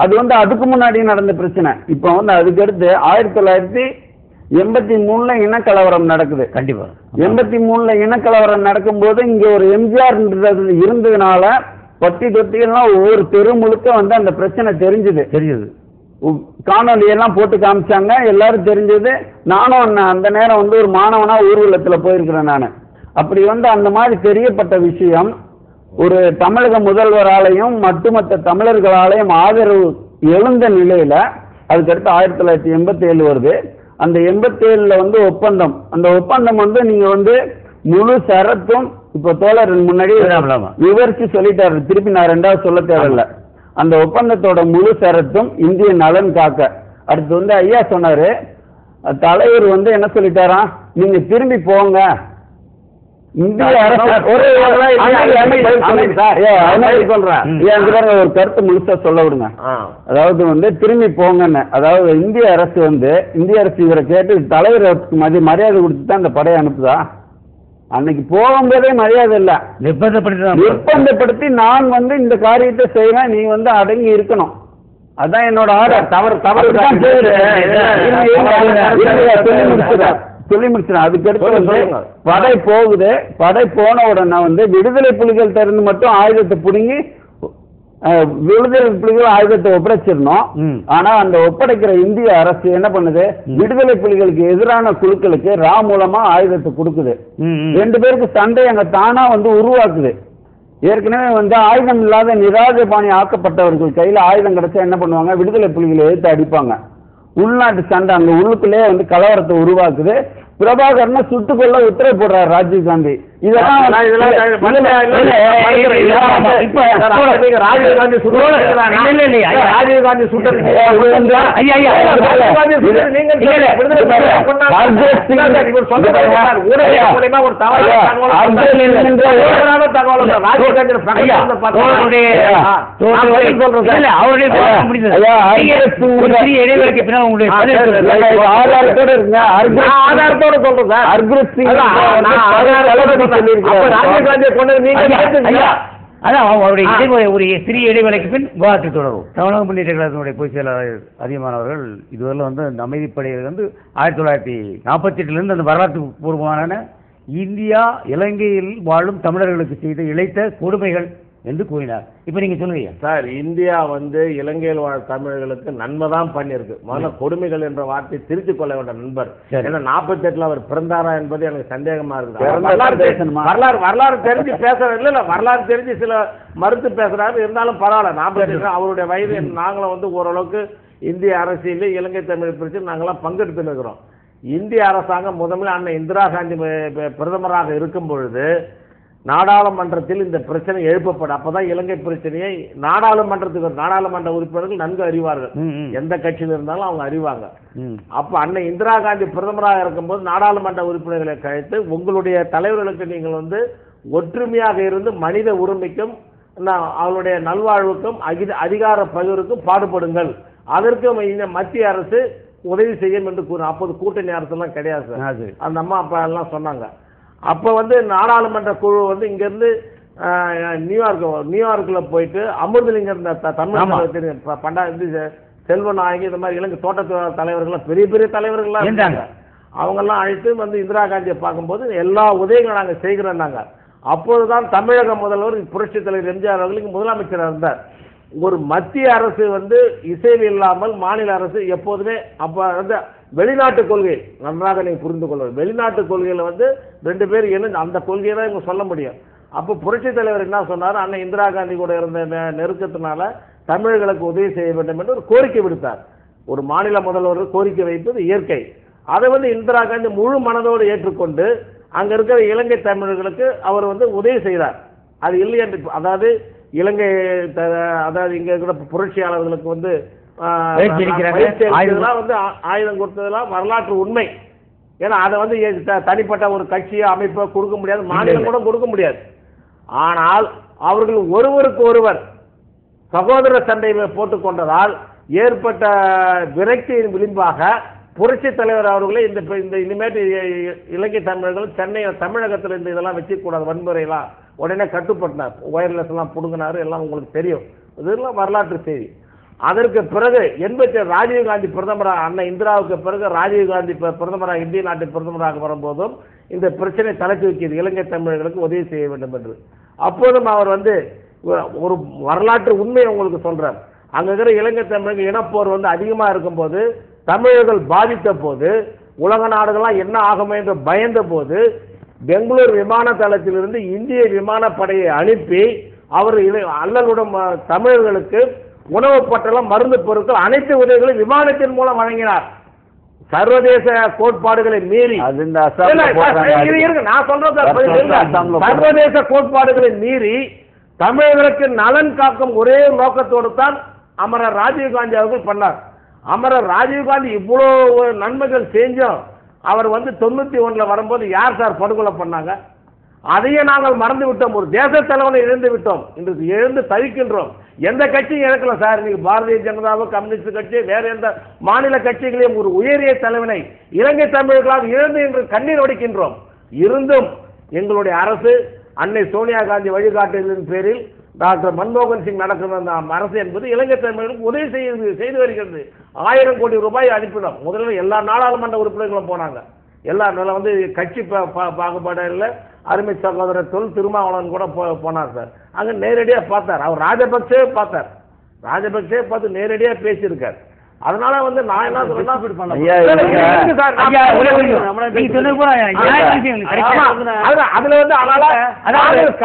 அது வந்து அதுக்கு முன்னாடியும் நடந்த பிரச்சனை. இப்ப வந்து அதுக்கு அடுத்து 1983 இனக்கலவரம் நடக்குது. கண்டிப்பா 83 இனக்கலவரம் நடக்கும் போது இங்க ஒரு எம்ஜிஆர் இருந்ததுனால பட்டி தொட்டியெல்லாம் ஒவ்வொரு தெரு முழுக்க வந்து அந்த பிரச்சனை தெரிஞ்சது. காணொலி எல்லாம் போட்டு காமிச்சாங்க. எல்லாரும் தெரிஞ்சது. நானும் அந்த நேரம் வந்து ஒரு மாணவனா ஊர்வலத்துல போயிருக்கிறேன். நான் அப்படி வந்து அந்த மாதிரி தெரியப்பட்ட விஷயம் ஒரு தமிழக முதல்வராலையும் மட்டுமற்ற தமிழர்களாலையும் ஆதரவு எழுந்த நிலையில அதுக்கடுத்து 1987 வருது. அந்த 87 வந்து ஒப்பந்தம். அந்த ஒப்பந்தம் வந்து நீங்க வந்து முழு சரத்தும் இப்ப தோழர் முன்னாடி விவரிச்சு சொல்லிட்டாரு. திருப்பி நான் ரெண்டாவது சொல்ல தேவையில்லை. அந்த ஒப்பந்தத்தோட முழு சரத்தும் இந்திய நலன் காக்க. அடுத்து வந்து ஐயா சொன்னாரு, தலைவர் வந்து என்ன சொல்லிட்டாராம், நீங்க திரும்பி போங்க இந்திய அரசு ஒரு கருத்து முழுசா சொல்ல விடுங்க. அதாவது வந்து திரும்பி போங்கன்னு. அதாவது இந்திய அரசு இவரை கேட்டு தலைவர் மரியாதை கொடுத்து தான் அந்த படையை அனுப்புதா? அன்னைக்கு போகும்போதே மரியாதை இல்ல, நிர்பந்தப்படுத்தி நான் வந்து இந்த காரியத்தை செய்வேன், நீ வந்து அடங்கி இருக்கணும், அதான் என்னோட ஆர்டர். தவறு சொல்லி முடிச்சிடும். அதுக்கடுத்து படை போகுது. படை போன உடனே வந்து விடுதலை புலிகள் இருந்து மட்டும் ஆயுதத்தை பிடுங்கி விடுதலை புலிகள் ஆயுதத்தை ஒப்படைச்சிடணும். ஆனா அந்த ஒப்படைக்கிற இந்திய அரசு என்ன பண்ணுது, விடுதலை புலிகளுக்கு எதிரான குழுக்களுக்கு ரா மூலமா ஆயுதத்தை கொடுக்குது. 2 பேருக்கு சண்டை அங்க தானா வந்து உருவாக்குது. ஏற்கனவே வந்து ஆயுதம் இல்லாத நிராஜபாணி ஆக்கப்பட்டவர்கள் கையில ஆயுதம் கிடைச்சா என்ன பண்ணுவாங்க, விடுதலை புலிகளை எதிர்த்து அடிப்பாங்க. உள்நாட்டு சண்டை அங்க உள்ளுக்குள்ளே வந்து கலவரத்தை உருவாக்குது. பிரபாகரனை சுட்டுக்கொள்ள உத்தரவு போடுறாரு ராஜீவ்காந்தி. இதெல்லாம் ராஜீவ்காந்தி ஆதாரத்தோட சொல்றேன். அதான் அவருடைய இடைவெளி ஒரு சிறிய இடைவேளைக்கு பின் விவாதத்தை தொடரும். தமிழக முன்னேற்ற கழகத்தினுடைய பொதுச் செயலாளர் அதிகமானவர்கள் இதுவரை வந்து அந்த அமைதிப்படையில் வந்து 1948 அந்த வரலாற்று பூர்வமான இந்தியா இலங்கையில் வாழும் தமிழர்களுக்கு செய்த இழைத்த கொடுமைகள் என்று கூறினார். இப்ப நீங்க சொல்லுவீங்க சார், இந்தியா வந்து இலங்கையில் வாழ் தமிழர்களுக்கு நன்மை தான் பண்ணியிருக்கு. முதல்ல கொடுமைகள் என்ற வார்த்தை திருத்திக் கொள்ள வேண்டிய நண்பர். ஏன்னா 48 அவர் பிறந்தாரா என்பது எனக்கு சந்தேகமா இருக்கு. வரலாறு தெரிஞ்சு பேசுறது இல்ல, வரலாறு தெரிஞ்சு சில மறுத்து பேசுறாரு. இருந்தாலும் பரவாயில்ல, 48 அவருடைய வயது. நாங்களும் வந்து ஓரளவுக்கு இந்திய அரசியலில் இலங்கை தமிழ் பிரச்சனை நாங்களாம் பங்கெடுத்து இருக்கிறோம். இந்திய அரசாங்கம் முதல்ல அண்ணன் இந்திரா காந்தி பிரதமராக இருக்கும் பொழுது நாடாளுமன்றத்தில் இந்த பிரச்சனை எழுப்பப்படும். அப்பதான் இலங்கை பிரச்சனையை நாடாளுமன்ற உறுப்பினர்கள் நன்கு அறிவார்கள். எந்த கட்சியில் இருந்தாலும் அவங்க அறிவாங்க. அப்ப அன்னை இந்திரா காந்தி பிரதமராக இருக்கும்போது நாடாளுமன்ற உறுப்பினர்களை கழித்து உங்களுடைய தலைவர்களுக்கு நீங்கள் வந்து ஒற்றுமையாக இருந்து மனித உரிமைக்கும் அவளுடைய நல்வாழ்வுக்கும் அதிகார பகிர்வுக்கும் பாடுபடுங்கள், அதற்கு மத்திய அரசு உதவி செய்யும் என்று கூறும். அப்போது கூட்டணி அரசு எல்லாம் கிடையாது சார். அந்த அம்மா அப்பா எல்லாம் சொன்னாங்க. அப்ப வந்து நாடாளுமன்ற குழு வந்து இங்க இருந்து நியூயார்க்ல போயிட்டு அமிர்தலிங்கம் தமிழ் செல்வநாயகி இந்த மாதிரி இலங்கை தோட்ட தலைவர்கள் பெரிய பெரிய தலைவர்கள்லாம் இருந்தாங்க. அவங்க எல்லாம் அழைத்து வந்து இந்திரா காந்தியை பார்க்கும்போது எல்லா உதவிகளும் நாங்க செய்கிறோம்னாங்க. அப்போதுதான் தமிழக முதல்வர் புரட்சி தலைவர் எம்ஜிஆர் அவர்களுக்கு முதலமைச்சராக இருந்தார். ஒரு மத்திய அரசு வந்து இசைவு இல்லாமல் மாநில அரசு எப்போதுமே அப்ப வந்து வெளிநாட்டு கொள்கை நன்றாக நீங்க புரிந்து கொள்வது. வெளிநாட்டு கொள்கையில வந்து 2 பேர் இணைந்து அந்த கொள்கையை தான் இவங்க சொல்ல முடியும். அப்போ புரட்சி தலைவர் என்ன சொன்னார், அண்ணன் இந்திரா காந்தி கூட இருந்த நெருக்கத்தினால தமிழர்களுக்கு உதவி செய்ய வேண்டும் என்று ஒரு கோரிக்கை விடுத்தார். ஒரு மாநில முதல்வர் கோரிக்கை வைப்பது இயற்கை. அதை வந்து இந்திரா காந்தி முழு மனதோடு ஏற்றுக்கொண்டு அங்க இருக்கிற இலங்கை தமிழர்களுக்கு அவர் வந்து உதவி செய்தார். அது இல்லை என்று, அதாவது இலங்கை அதாவது இங்க இருக்கிற புரட்சியாளர்களுக்கு வந்து வந்து ஆயுதம் கொடுத்ததெல்லாம் வரலாற்று உண்மை. ஏன்னா அதை வந்து தனிப்பட்ட ஒரு கட்சியோ அமைப்போ கொடுக்க முடியாது, மாநிலம் கூட கொடுக்க முடியாது. ஆனால் அவர்கள் ஒருவருக்கு ஒருவர் சகோதர சண்டையை போட்டுக் கொண்டதால் ஏற்பட்ட விரக்தியின் விளிம்பாக புரட்சி தலைவர் அவர்களே இந்த இனிமேட்டு இலங்கை தமிழர்கள் சென்னை தமிழகத்தில் இந்த இதெல்லாம் வச்சுக்கூடாது, வன்முறையெல்லாம் உடனே கட்டுப்பட்டார். ஒயர்லெஸ் எல்லாம் புடுங்கினாரு, எல்லாம் உங்களுக்கு தெரியும். இதெல்லாம் வரலாற்று செய்தி. அதற்கு பிறகு 87 ராஜீவ்காந்தி பிரதமராக, அண்ணன் இந்திராவுக்கு பிறகு ராஜீவ்காந்தி பிரதமராக இந்திய நாட்டின் பிரதமராக வரும்போதும் இந்த பிரச்சனை தலை தூக்கியது, இலங்கை தமிழர்களுக்கு உதவி செய்ய வேண்டும் என்று. அப்போதும் அவர் வந்து ஒரு வரலாற்று உண்மையை உங்களுக்கு சொல்றார். அங்க இருக்கிற இலங்கை தமிழர்கள் இனப்போர் வந்து அதிகமா இருக்கும்போது, தமிழர்கள் பாதித்த போது, உலக நாடுகள்லாம் என்ன ஆகுமே என்று பயந்த போது பெங்களூர் விமான தளத்திலிருந்து இந்திய விமானப்படையை அனுப்பி அவர் அல்லலுடன் தமிழர்களுக்கு உணவு பட்டலம், மருந்து பொருட்கள், அனைத்து உதவிகளும் விமானத்தின் மூலம் வழங்கினார். சர்வதேச கோட்பாடுகளை மீறி, நான் சொல்றேன், சர்வதேச கோட்பாடுகளை மீறி தமிழர்களுக்கு நலன் காக்கும் ஒரே நோக்கத்தோடு தான் அமரர் ராஜீவ்காந்தி அவர்கள் பண்ணார். அமரர் ராஜீவ்காந்தி இவ்வளவு நன்மைகள் செஞ்சோம். அவர் வந்து 91 வரும்போது யார் சார் படுகொலை பண்ணாங்க? அதையே நாங்கள் மறந்து விட்டோம். ஒரு தேச தலைவனை இழந்து விட்டோம். இன்றைக்கு எழுந்து தவிக்கின்றோம். எந்த கட்சியும் இழக்கல சார். இன்னைக்கு பாரதிய ஜனதாவோ கம்யூனிஸ்ட் கட்சி வேற எந்த மாநில கட்சிகளையும் ஒரு உயரிய தலைவனை இலங்கை தமிழர்களால் இழந்து என்று கண்ணீர் வடிக்கின்றோம். இருந்தும் எங்களுடைய அரசு அன்னை சோனியா காந்தி வழிகாட்டுதலின் பேரில் டாக்டர் மன்மோகன் சிங் நடக்கிற அந்த அரசு என்பது இலங்கை தமிழர்களுக்கு உதவி செய்து வருகிறது. 1000 கோடி ரூபாய் அனுப்பினோம். முதல்ல எல்லா நாடாளுமன்ற உறுப்பினர்களும் போனாங்க. எல்லா வந்து கட்சி பாகுபாடு இல்லை. அருமை சகோதரர் திருமாவளவன் கூட போனார் சார். அங்க நேரடியா பார்த்தார். அவர் ராஜபக்சே பார்த்தார். ராஜபக்சே பார்த்து நேரடியா பேசியிருக்கார். அதனால வந்து நான் என்ன சொல்றேன்னா, அதுல வந்து அதனால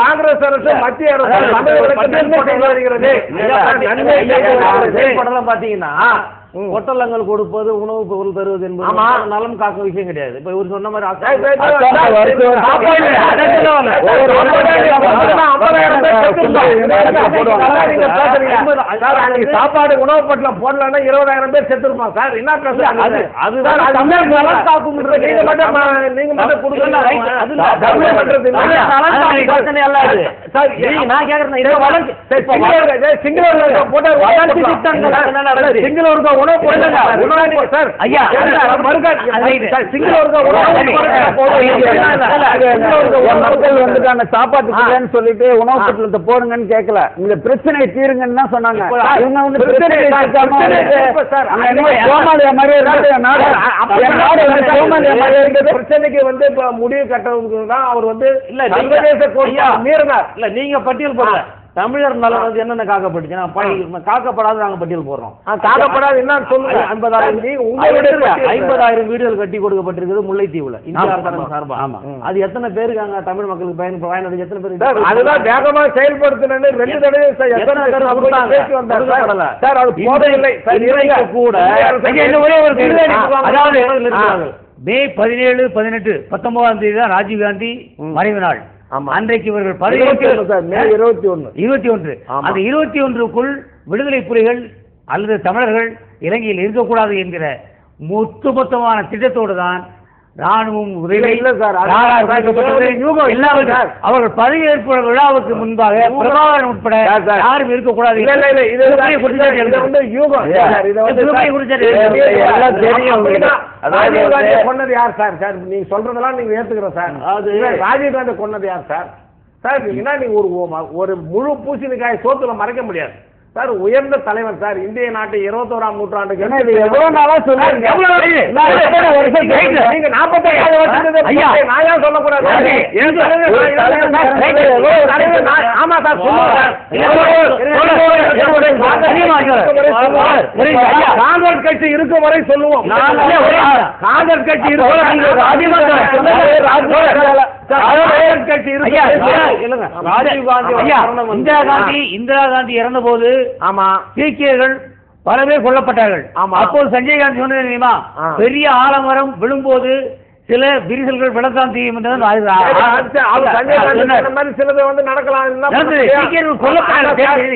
காங்கிரஸ் அரசு மத்திய அரசு வருகிறது பாத்தீங்கன்னா பொட்டலங்கள் கொடுப்பது, உணவு பொருள் தருவது என்பது நலம் காக்க விஷயம் கிடையாது. இப்ப இவர் சொன்ன மாதிரி சாப்பாடு உணவு பட்டலம் போடலன்னா 20,000 பேர் செத்துருப்பான் சார். என்ன பேசுறாங்க? அதுதான் நலம் காக்கும். நீங்க மட்டும் கொடுக்கல. நான் கேக்குறேன், சிங்களவர்கள் உணவு பொருட்கள் சார் ஐயா மக்கள் வந்துட்டாங்க சாப்பாட்டுக்கு சொல்லிட்டு உணவு பொருட்களத்தை போடுங்கன்னு கேட்கல இந்த பிரச்சனையை தீருங்கன்னு தான் சொன்னாங்க. இவங்க வந்து பிரச்சனைக்கு வந்து முடிவு கட்டுறதுக்கு தான் அவர் வந்து சர்வதேச மீறினார். இல்ல நீங்க பட்டியல் போடல தமிழர் நலன் வந்து என்னென்ன காக்கப்பட்டுச்சுன்னா காக்கப்படாத நாங்க பட்டியல் போடுறோம். காக்கப்படாது என்ன சொல்லுங்க. 50,000 வீடுகள் கட்டி கொடுக்கப்பட்டிருக்குது முல்லைத்தீவுல இந்திய அரசாங்கம் சார்பா. அது எத்தனை பேருக்கு அங்க தமிழ் மக்களுக்கு பயனடைஞ்சு எத்தனை பேருக்கு அதுதான் வேகமா செயல்படுத்தினு 2 தடவை சார் அது போதையில்லை கூட. அதாவது மே 17, 18, 19ஆம் தேதி தான் ராஜீவ்காந்தி மறைவு நாள். அன்றைக்கு இவர்கள் 21 அந்த 21க்குள் விடுதலை புலிகள் அல்லது தமிழர்கள் இலங்கையில் இருக்கக்கூடாது என்கிற ஒட்டுமொத்தமான திட்டத்தோடு தான் ராணுவம் அவர்கள் பதவியேற்பு விழாவுக்கு முன்பாக பிரபாகரன் உட்பட யாரும் இருக்கக்கூடாது. கொன்னது யார் சார்? சார் நீங்க சொல்றதெல்லாம் நீங்க ஏத்துக்கிறோம் சார். ராஜீவ்காந்தி கொன்னது யார் சார்? சார் நீங்க ஒரு முழு பூசணிக்காய் சோத்துல மறைக்க முடியாது சார். உயர்ந்த தலைவர் சார். இந்திய நாட்டு 21ஆம் நூற்றாண்டுக்கு எவ்வளவு நாளா சொல்லுங்க. நீங்க 45 வருஷத்துக்கு நான் ஏன் சொல்லக்கூடாது? ஆமா சார் காங்கிரஸ் கட்சி இருக்கும் வரை சொல்லுவோம். காங்கிரஸ் கட்சி இந்திரா காந்தி இறந்த போது ஆமா சீக்கியர்கள் பல பேர் கொல்லப்பட்டார்கள். அப்போது சஞ்சய் காந்தி சொன்னது தெரியுமா? பெரிய ஆலமரம் விழும்போது சில விரிசல்கள் விழத்தான் செய்யும் என்று சிலது வந்து நடக்கலாம். சீக்கியர்கள் கொல்லப்பட்டார்கள்.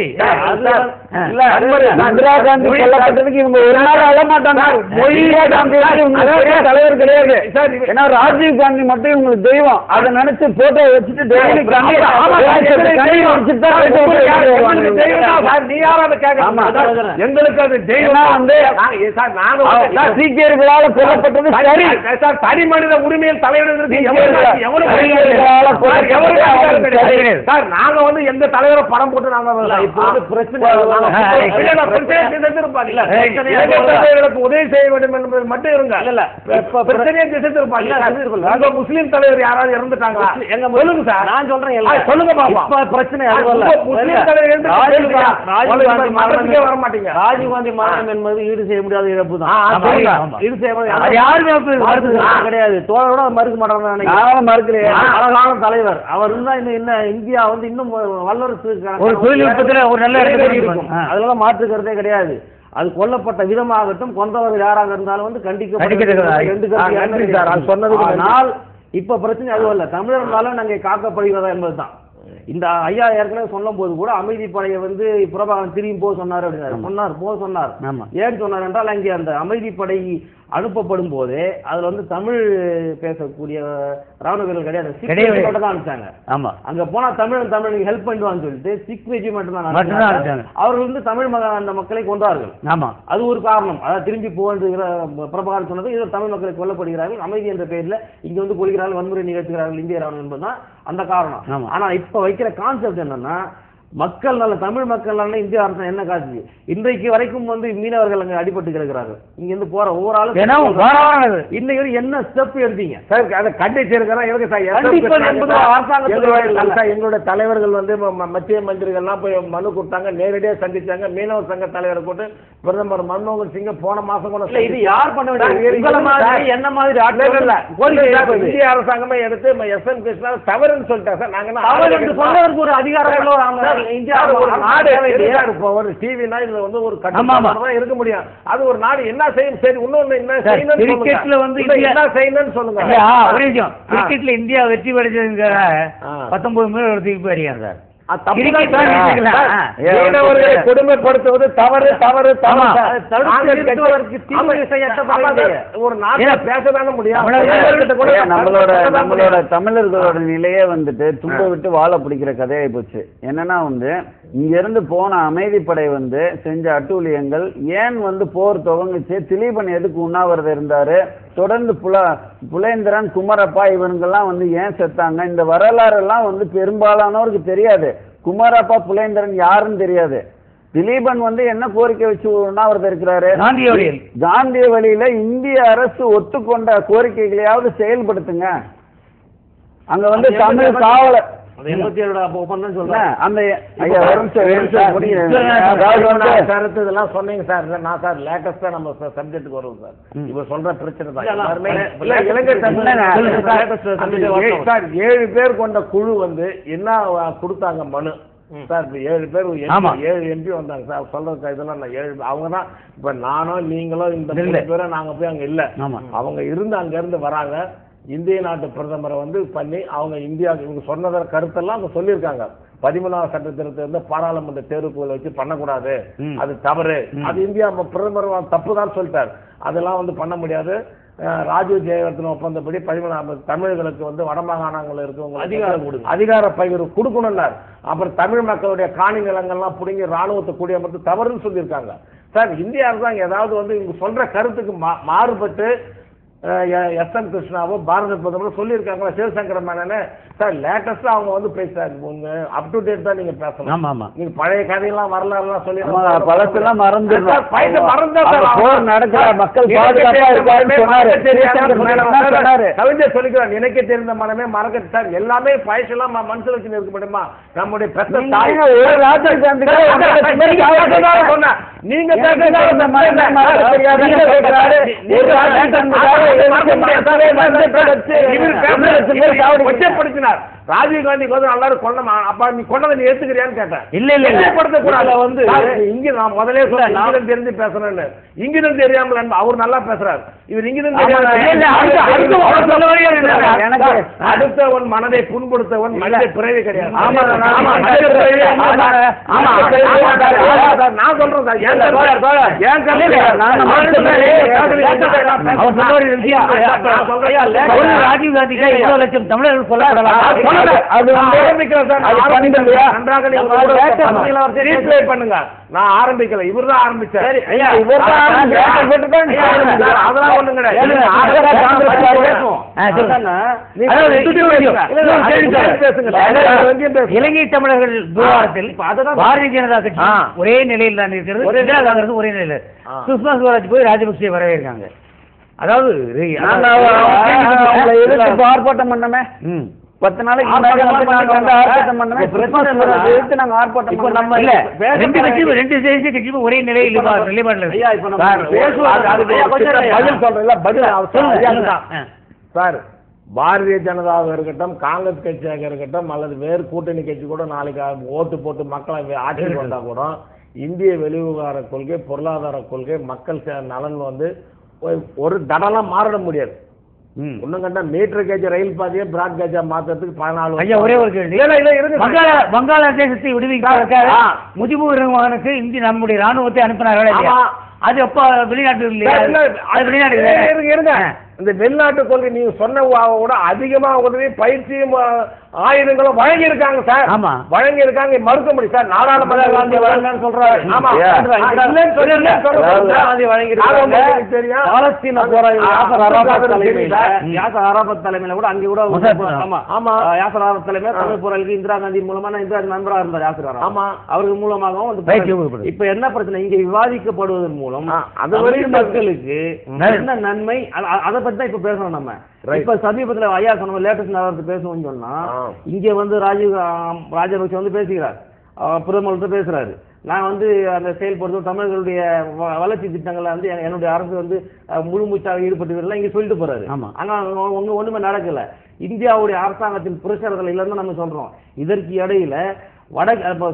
இந்திரா காந்தி கொல்லப்பட்டதுக்கு இவங்க ஒரு நாள் அழ மாட்டாங்க. தலைவர் கிடையாது. ஏன்னா ராஜீவ் காந்தி மட்டும் இவங்களுக்கு தெய்வம். அதை நினைச்சு போட்டோ வச்சுட்டு எங்களுக்கு அது தெய்வம் வந்து சீக்கியர்களால கொல்லப்பட்டது சரி. தனி மனித உரிமையில் தலையிடுறது சார். நாங்க வந்து எந்த தலைவரை படம் போட்டு நாங்க உதவி செய்ய வேண்டும் என்பது மட்டும் இருங்க. பிரச்சனையை திசைத்திருப்பாங்க. முஸ்லீம் தலைவர் யாராவது இறந்துட்டாங்களா? சொல்லுங்க சார். நான் சொல்றேன் சொல்லுங்க பாப்பா. பிரச்சனை முஸ்லீம் தலைவர் வர மாட்டீங்க. ராஜீவ்காந்தி மரணம் என்பது ஈடு செய்ய முடியாத இழப்பு தான். ஈடு செய்ய யாருமே கிடையாது. தோழரோட மறுக்க மாட்டாங்க. அழகான தலைவர் அவர் இருந்தா என்ன இந்தியா வந்து இன்னும் வல்லரசு ஒரு நல்ல அதெல்லாம் மாற்றுக்கிறதே கிடையாது. அது கொல்லப்பட்ட விதமாகட்டும் கொன்றவர்கள் யாராக இருந்தாலும் வந்து கண்டிக்கப்பட்டால் இப்ப பிரச்சனை அதுவும் இல்ல. தமிழர்களால நாங்க காக்கப்படுகிறதா என்பதுதான். இந்த ஐயா ஏற்கனவே சொல்லும் போது கூட அமைதி படையை வந்து பிரபாகரன் திரும்பி போக சொன்னார் அப்படின்னாரு. சொன்னார். ஏன் சொன்னார் என்றால் அங்கே அந்த அமைதி படை அனுப்பப்படும் போது அதுல வந்து தமிழ் பேசக்கூடிய ராணுவ வீரர்கள் கிடையாது. தான் அனுப்பிச்சாங்க. அங்க போனா தமிழ் ஹெல்ப் பண்ணுவான்னு சொல்லிட்டு சிக் ரெஜிமெண்ட் தான் அவர்கள் வந்து தமிழ் அந்த மக்களை கொன்றார்கள். அது ஒரு காரணம். அதாவது திரும்பி போகிற பிரபாகரன் சொன்னது இது தமிழ் மக்களை கொல்லப்படுகிறார்கள் அமைதி என்ற பெயர்ல இங்க வந்து கொள்கிறார்கள் வன்முறை நிகழ்த்துகிறார்கள் இந்திய ராணுவம் என்பதுதான் அந்த காரணம். ஆனா இப்ப வைக்கிற கான்செப்ட் என்னன்னா மக்கள் நல்ல தமிழ் மக்கள் நல்ல இந்திய அரசு என்ன காட்சி இன்றைக்கு வரைக்கும் வந்து மீனவர்கள் அங்க அடிபட்டு கிடக்கிறார்கள். இங்க இருந்து போற ஒவ்வொரு ஆளும் இன்னைக்கு என்ன ஸ்டெப் எடுத்தீங்க சார்? அதை கண்டிச்சிருக்கிறோம். எங்களுடைய தலைவர்கள் வந்து மத்திய மந்திரிகள்லாம் போய் மனு கொடுத்தாங்க. நேரடியாக சந்திச்சாங்க. மீனவர் சங்க தலைவரை போட்டு பிரதமர் மன்மோகன் சிங் போன மாசம் கூட இது யார் பண்ண வேண்டிய என்ன மாதிரி இந்திய அரசாங்கமே எடுத்து SM கிருஷ்ணா தவறுன்னு சொல்லிட்டாங்க சார். நாங்க சொல்றதுக்கு ஒரு அதிகாரம் டிவினா இதுல வந்து ஒரு கட்டணம் இருக்க முடியும். அது ஒரு நாடு என்ன செய்யும்? சரி இன்னொன்னு என்ன செய்யணும்? கிரிக்கெட்ல வந்து என்ன செய்யணும்னு சொல்லுங்க. கிரிக்கெட்ல இந்தியா வெற்றி பெற்றது 19 மீனவர்கள் தூக்கி போயிருக்காங்க சார். கொடுமைப்படுத்துவது தவறு தவறு ஒரு நாட்டை பேசதான முடியும். நம்மளோட தமிழர்களோட நிலையே வந்துட்டு தும்ப விட்டு வாழ பிடிக்கிற கதையாயி போச்சு. என்னன்னா வந்து இங்கிருந்து போன அமைதிப்படை வந்து செஞ்ச அட்டூழியங்கள், ஏன் வந்து போர் துவங்குச்சு, திலீபன் எதுக்கு உண்ணாவிரதம் இருந்தாரு, தொடர்ந்து புலேந்திரன், குமரப்பா இவங்கெல்லாம் வந்து ஏன் செத்தாங்க, இந்த வரலாறு எல்லாம் வந்து பெரும்பாலானோருக்கு தெரியாது. குமரப்பா புலேந்திரன் யாருன்னு தெரியாது. திலீபன் வந்து என்ன கோரிக்கை வச்சு உண்ணாவிரதம் இருக்கிறாரு? காந்திய வழியில இந்திய அரசு ஒத்துக்கொண்ட கோரிக்கைகளையாவது செயல்படுத்துங்க. அங்க வந்து தமிழ் காவலர் இதெல்லாம் சொன்னீங்க சார். நான் சார் லேட்டஸ்டா நம்ம சப்ஜெக்ட்டுக்கு வருவோம் சார். இப்ப சொல்ற பிரச்சனை தான் சார். 7 பேர் கொண்ட குழு வந்து என்ன கொடுத்தாங்க மனு சார். 7 பேர் 7 MP வந்தாங்க சார். சொல்ற இதெல்லாம் நான் 7 அவங்க தான். இப்ப நானோ நீங்களோ இந்த பேரும் நாங்க போய் அங்க இல்ல, அவங்க இருந்து அங்க இருந்து வராங்க. இந்திய நாட்டு பிரதமரை வந்து பண்ணி அவங்க இந்தியாவுக்கு இவங்க சொன்னத கருத்தெல்லாம் அவங்க சொல்லியிருக்காங்க. 13வது சட்ட திருத்தத்தை வந்து பாராளுமன்ற தேர்வுக்குள்ள வச்சு பண்ணக்கூடாது, அது தவறு, அது இந்தியா பிரதமர் தப்பு தான் சொல்லிட்டார். அதெல்லாம் வந்து பண்ண முடியாது. ராஜீவ் ஜெயவர்தன் ஒப்பந்தப்படி 13 தமிழர்களுக்கு வந்து வடமாகாணங்கள் இருக்கவங்க அதிகார பகிர்வு கொடுக்கணும்னார். அப்புறம் தமிழ் மக்களுடைய காணி நிலங்கள்லாம் பிடிங்கி ராணுவத்தை குடியமர்த்து தவறுன்னு சொல்லியிருக்காங்க சார். இந்திய அரசாங்கம் ஏதாவது வந்து இவங்க சொல்ற கருத்துக்கு மாறுபட்டு எஸ்.எம். கிருஷ்ணாவோ பாரத பிரதமர் சொல்லியிருக்காங்களா, சிவசங்கர மேனனே சார் லேட்டஸ்டா அவங்க வந்து பேசுறாரு. உங்க அப் டு டேட் தான் நீங்க பேசணும். நீங்க பழைய கதையெல்லாம் வரலாறுலாம் சொல்லி பழசெல்லாம் மறந்து கவிஞர் சொல்லிக்கிறார், நினைக்க தெரிந்த மனமே மறக்க சார். எல்லாமே பழசெல்லாம் மனசுல வச்சு இருக்க முடியுமா? நம்முடைய பெற்ற தாய் நீங்க ராஜீவ் காந்தி எல்லாரும் கொண்டமா, அப்ப நீ கொண்டதை நீ ஏத்துக்கிறியான்னு கேட்டேன். இல்ல வந்து இங்க நான் முதலே சொல்றேன், இங்கிருந்து தெரிஞ்சு பேசுறேன்னு. இங்கிருந்து தெரியாமல் அவர் நல்லா பேசுறாரு. இவர் இங்கிருந்து அடுத்தவன் மனதை புண்படுத்தவன் மனித பிறவி கிடையாது. நான் சொல்றேன் ராஜீவ் காந்தி 2 லட்சம் தமிழர்கள் கொல்லப்படலாம். பண்ணுங்க. நான் ஆரம்பிக்கல, இவர் தான் ஆரம்பிச்சார். அதெல்லாம் ஒண்ணு கிடையாது. இலங்கை தமிழர்கள் விவகாரத்தில் பாரதிய ஜனதா கட்சி ஒரே நிலையில் தான் இருக்கிறது, இந்திரா காங்கிரஸ் ஒரே நிலையில். சுஷ்மா ஸ்வராஜ் போய் ராஜபக்சே வரவேற்காங்க. அதாவது ஆர்ப்பாட்டம் பண்ணமே 10 நாளைக்கு ஒரே நிலையில் சார். பாரதிய ஜனதாவாக இருக்கட்டும், காங்கிரஸ் கட்சியாக இருக்கட்டும், அல்லது வேறு கூட்டணி கட்சி கூட நாளைக்கு ஓட்டு போட்டு மக்களை ஆட்சி வந்தா கூட இந்திய வெளிவிவகார கொள்கை, பொருளாதார கொள்கை, மக்கள் நலன் வந்து ஒரு தடலாம் மாறிட முடியாது. ஒண்ணும் கண்டா மீட்டர் கேஜ் ரயில் பாதையை பிராட் கேஜா மாத்துறதுக்கு 14 ஒரே ஒரு கேள்வி. வங்காளதேசத்தை விடுவிக்க முஜிபுர் ரஹ்மானுக்கு இந்திய நம்முடைய ராணுவத்தை அனுப்பினார்கள். அது எப்ப வெளிநாட்டு இருங்க. இந்த வெளிநாட்டு கொள்கை நீங்க சொன்ன கூட அதிகமா உதவி பயிற்சியும் ஆயுதங்களும் வழங்கி இருக்காங்க சார். ஆமா, வழங்கி இருக்காங்க. மறுக்க முடியும் சார். நாடாளுமன்ற காந்தி வழங்கன்னு சொல்றாரு. ஆமா, தெரியும். பாலஸ்தீன யாசர் அரபாத் தலைமையில கூட அங்க கூட ஆமா யாசர் அரபாத் தலைமையில தமிழ் போராளிக்கு இந்திரா காந்தி மூலமா இந்திரா நண்பராக இருந்தார் யாசர் அரபாத். ஆமா, அவருக்கு மூலமாகவும் இப்ப என்ன பிரச்சனை இங்க விவாதிக்கப்படுவதன் மூலம் அது மக்களுக்கு என்ன நன்மை, அதை பத்தி தான் இப்ப பேசணும் நம்ம. இப்ப சமீபத்துல ஐயா சொன்ன லேட்டஸ்ட் பேசுவோம்னு சொன்னா இங்க வந்து ராஜபக்சே வந்து பேசுகிறார், பிரதமர் பேசுறாரு. நான் வந்து அந்த செயல்படுத்தும் தமிழர்களுடைய வளர்ச்சி திட்டங்கள்ல வந்து என்னுடைய அரசு வந்து முழு மூச்சாக ஈடுபட்டு இங்க சொல்லிட்டு போறாரு. ஆனா ஒண்ணுமே நடக்கல. இந்தியாவுடைய அரசாங்கத்தின் பிரச்சனைகள் இல்லைன்னு நம்ம சொல்றோம். இதற்கு இடையில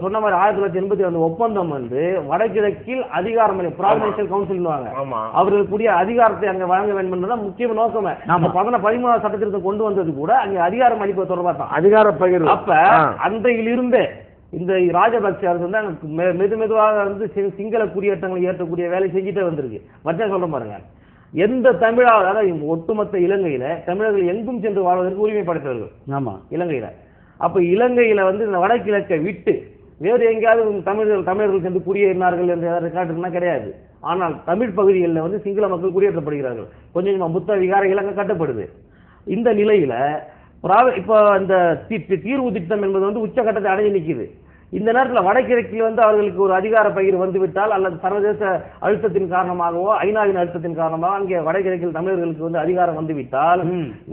சொன்ன மாதிரி 1982 ஒப்பந்தம் வந்து வடகிழக்கில் அதிகாரம் ப்ராவிடன்ஷியல் கவுன்சில் அவர்களுக்குரிய அதிகாரத்தை அங்க வழங்க வேண்டும் என்பதுதான் முக்கிய நோக்கமே. 13வது சட்டத்திற்கு கொண்டு வந்தது கூட அங்க அதிகாரம் அளிப்பது தொடர்பாக தான் அதிகார பகிர்வு. அப்ப அன்றையிலிருந்தே இந்த ராஜபக்சே அரசு வந்து மெதுவாக வந்து சிங்கள குடியேற்றங்களை ஏற்றக்கூடிய வேலை செஞ்சுட்டே வந்திருக்கு. மற்ற சொல்ற பாருங்க, எந்த தமிழாவது அதாவது ஒட்டுமொத்த இலங்கையில தமிழர்கள் எங்கும் சென்று வாழ்வதற்கு உரிமை படைத்தவர்கள். ஆமா, இலங்கையில. அப்ப இலங்கையில வந்து இந்த வடகிழக்கை விட்டு வேறு எங்கேயாவது தமிழர்கள் சென்று குடியேறினார்கள் என்ற ரெக்கார்டு இருக்குன்னா கிடையாது. ஆனால் தமிழ் பகுதிகளில் வந்து சிங்கள மக்கள் குடியேற்றப்படுகிறார்கள். கொஞ்சம் கொஞ்சமாக புத்த விகாரைகள் அங்கே கட்டப்படுது. இந்த நிலையில இப்போ இந்த தீர்வு திட்டம் என்பது வந்து உச்சகட்டத்தை அடைஞ்சு நிற்குது. இந்த நேரத்தில் வடகிழக்கில் வந்து அவர்களுக்கு ஒரு அதிகார பகிர் வந்துவிட்டால் அல்லது சர்வதேச அழுத்தத்தின் காரணமாகவோ ஐநாவின் அழுத்தத்தின் காரணமாக அங்கே வடகிழக்கில் தமிழர்களுக்கு வந்து அதிகாரம் வந்துவிட்டால்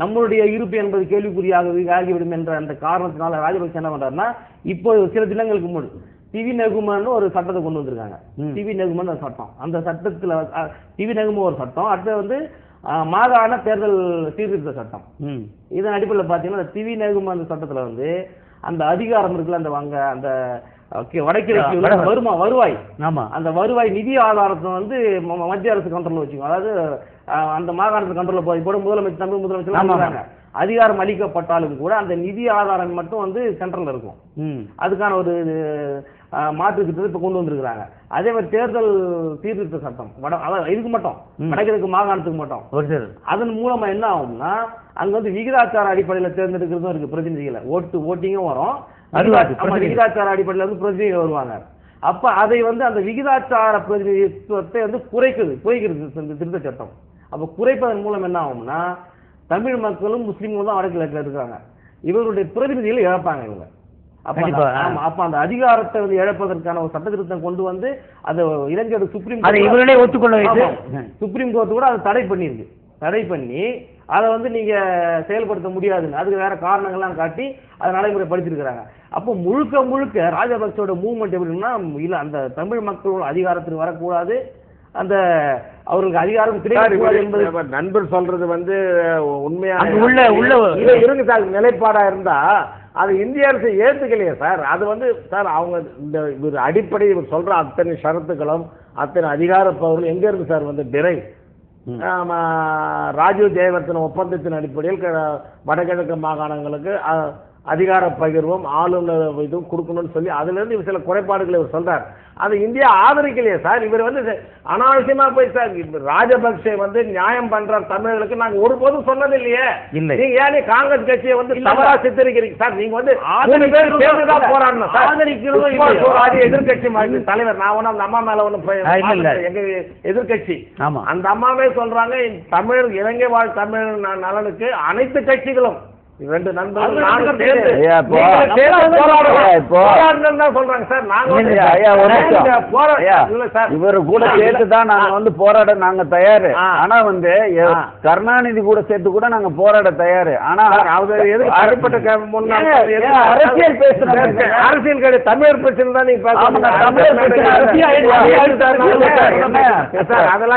நம்மளுடைய இருப்பு என்பது கேள்விக்குறியாக ஆகிவிடும் என்ற அந்த காரணத்தினால ராஜபக்சே என்ன பண்றாருன்னா, இப்போ சில தினங்களுக்கு முன் திவி நெகுமன் ஒரு சட்டத்தை கொண்டு வந்திருக்காங்க. திவி நெகுமன் ஒரு சட்டம், அந்த சட்டத்தில் திவி நெகும ஒரு சட்டம், அடுத்து வந்து மாகாண தேர்தல் சீர்திருத்த சட்டம். இதன் அடிப்படையில் பார்த்தீங்கன்னா திவி நெகும அந்த சட்டத்தில் வந்து அந்த அதிகாரம் இருக்குல்ல, அந்த வடகிழக்கு வருவாய், அந்த வருவாய் நிதி ஆதாரத்தை வந்து மத்திய அரசு கண்ட்ரோல் வச்சுக்கோங்க. அதாவது அந்த மாகாணத்து கண்ட்ரோல் போய் முதலமைச்சர் தமிழ் முதலமைச்சர் அதிகாரம் அளிக்கப்பட்டாலும் கூட அந்த நிதி ஆதாரம் மட்டும் வந்து சென்ட்ரல் இருக்கும். அதுக்கான ஒரு மாற்று திட்டத்தை இப்ப கொண்டு வந்திருக்கிறாங்க. அதே மாதிரி தேர்தல் சீர்திருத்த சட்டம் இதுக்கு மட்டும், வடகிழக்கு மாகாணத்துக்கு மட்டும். அதன் மூலமா என்ன ஆகும்னா, அங்க வந்து விகிதாச்சார அடிப்படையில் தேர்ந்தெடுக்கிறதும் இருக்கு பிரதிநிதிகளை. ஓட்டிங்கும் வரும், விகிதாச்சார அடிப்படையில் வந்து பிரதிநிதிகள் வருவாங்க. அப்ப அதை வந்து அந்த விகிதாச்சார பிரதிநிதித்துவத்தை வந்து குறைக்கிறது திருத்த சட்டம். அப்ப குறைப்பதன் மூலம் என்ன ஆகும்னா, தமிழ் மக்களும் முஸ்லீம்களும் தான் வடகிழக்கில் இருக்காங்க, இவர்களுடைய பிரதிநிதிகளை இழப்பாங்க இவங்க. அப்ப அந்த அதிகாரத்தை வந்து இழப்பதற்கான ஒரு சட்ட திருத்தம் கொண்டு வந்து அதை இலங்கையோட சுப்ரீம் கோர்ட் கூட அதை தடை பண்ணியிருக்கு. தடை பண்ணி அதை வந்து நீங்க செயல்படுத்த முடியாதுன்னு அதுக்கு வேற காரணங்கள்லாம் காட்டி அதை நடைமுறைப்படுத்திருக்கிறாங்க. அப்போ முழுக்க ராஜபக்சோட மூவ்மெண்ட் எப்படின்னா, இல்ல அந்த தமிழ் மக்களோட அதிகாரத்துக்கு வரக்கூடாது, அந்த அவருக்கு அதிகாரம் கிடையாது என்பது நண்பர் சொல்றது வந்து உண்மையான இருங்க சார் நிலைப்பாடா இருந்தா அது இந்திய அரசு ஏத்துக்கலையே சார். அது வந்து சார் அவங்க இந்த இவர் அடிப்படை இவர் சொல்ற அத்தனை ஷரத்துகளும் அத்தனை அதிகார பவர்கள் எங்க இருந்து சார் வந்து டிரைவ் ராஜீவ் ஜெயவர்தன ஒப்பந்தத்தின் அடிப்படையில் வடகிழக்கு மாகாணங்களுக்கு அதிகார பகிர்வும் ஆளுநர் இதுவும் கொடுக்கணும்னு சொல்லி அதுல இருந்து சில குறைபாடுகளை இவர் சொல்றார். அது இந்தியா ஆதரிக்கலையே சார். இவர் வந்து அனாவசியமா போய் சார் ராஜபக்சே வந்து நியாயம் பண்றார் தமிழர்களுக்கு நாங்க ஒருபோதும் சொன்னது இல்லையே. நீங்க ஏன் காங்கிரஸ் கட்சியை வந்து தவறா சித்தரிக்கிறீங்க சார்? நீங்க வந்து போராடணும் சார். எதிர்கட்சி தலைவர் நான் ஒன்னும் அந்த அம்மா மேல ஒண்ணு எங்க எதிர்கட்சி அந்த அம்மாவே சொல்றாங்க, தமிழ் இலங்கை வாழ் தமிழ் நலனுக்கு அனைத்து கட்சிகளும் ரெண்டு நண்பர்கள் இவரு கூட சேர்த்துதான் நாங்க வந்து போராட நாங்க தயாரு. ஆனா வந்து கருணாநிதி கூட சேர்த்து கூட நாங்க போராட தயாரு. ஆனா அறுபட்ட அரசியல் பேசுறாங்க, அரசியல் கிடையாது தமிழர் பிரச்சனை தான் நீங்க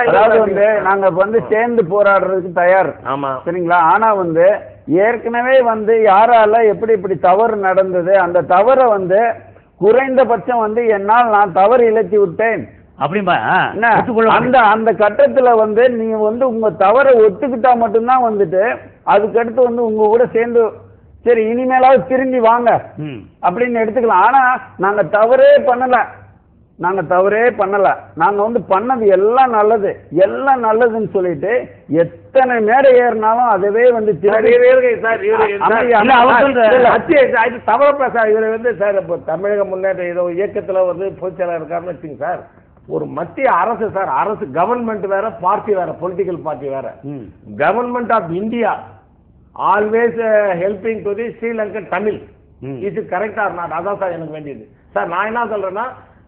அதாவது வந்து நாங்க வந்து சேர்ந்து போராடுறதுக்கு தயார். ஆமா சரிங்களா? ஆனா வந்து ஏற்கனவே வந்து யாரால எப்படி தவறு நடந்தது, அந்த தவறை வந்து குறைந்தபட்சம் வந்து என்னால் நான் தவறு இழைத்து விட்டேன் அந்த கட்டத்துல வந்து நீங்க வந்து உங்க தவறை ஒத்துக்கிட்டா மட்டும்தான் வந்துட்டு அதுக்கடுத்து வந்து உங்க கூட சேர்ந்து சரி இனிமேலாவது திரும்பி வாங்க அப்படின்னு எடுத்துக்கலாம். ஆனா நாங்க தவறே பண்ணல, நாங்க வந்து பண்ணது எல்லாம் நல்லதுன்னு சொல்லிட்டு எத்தனை மேடை ஏறினாலும் அதுவே வந்து தவற பேச இவரை வந்து சார் இப்போ தமிழக முன்னேற்ற ஏதோ இயக்கத்துல வந்து பொதுச்செயலாளர் இருக்காருன்னு வச்சுங்க சார். ஒரு மத்திய அரசு சார், அரசு கவர்மெண்ட் வேற, பார்ட்டி வேற, பொலிட்டிக்கல் பார்ட்டி வேற. Government of India always helping to the Sri Lankan Tamil. இது கரெக்டா நாட்? அதான் சார் எனக்கு வேண்டியது சார். நான் என்ன சொல்றேன்னா,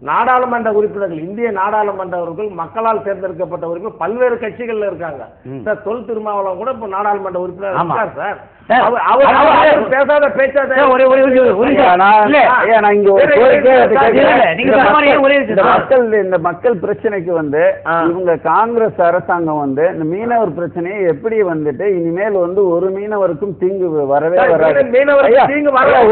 நாடாளுமன்ற உறுப்பினர்கள், இந்திய நாடாளுமன்ற உறுப்பினர்கள், மக்களால் தேர்ந்தெடுக்கப்பட்ட உறுப்பினர் பல்வேறு கட்சிகள்ல இருக்காங்க சார். தொல் திருமாவளவன் கூட இப்ப நாடாளுமன்ற உறுப்பினர் இருக்கார் சார். பேசாத பேச்சாத இந்த மக்கள் பிரச்சனைக்கு வந்து இவங்க காங்கிரஸ் அரசாங்கம் வந்து இந்த மீனவர் பிரச்சனையை எப்படி வந்துட்டு இனிமேல் வந்து ஒரு மீனவருக்கும் தீங்கு வரவே வராது.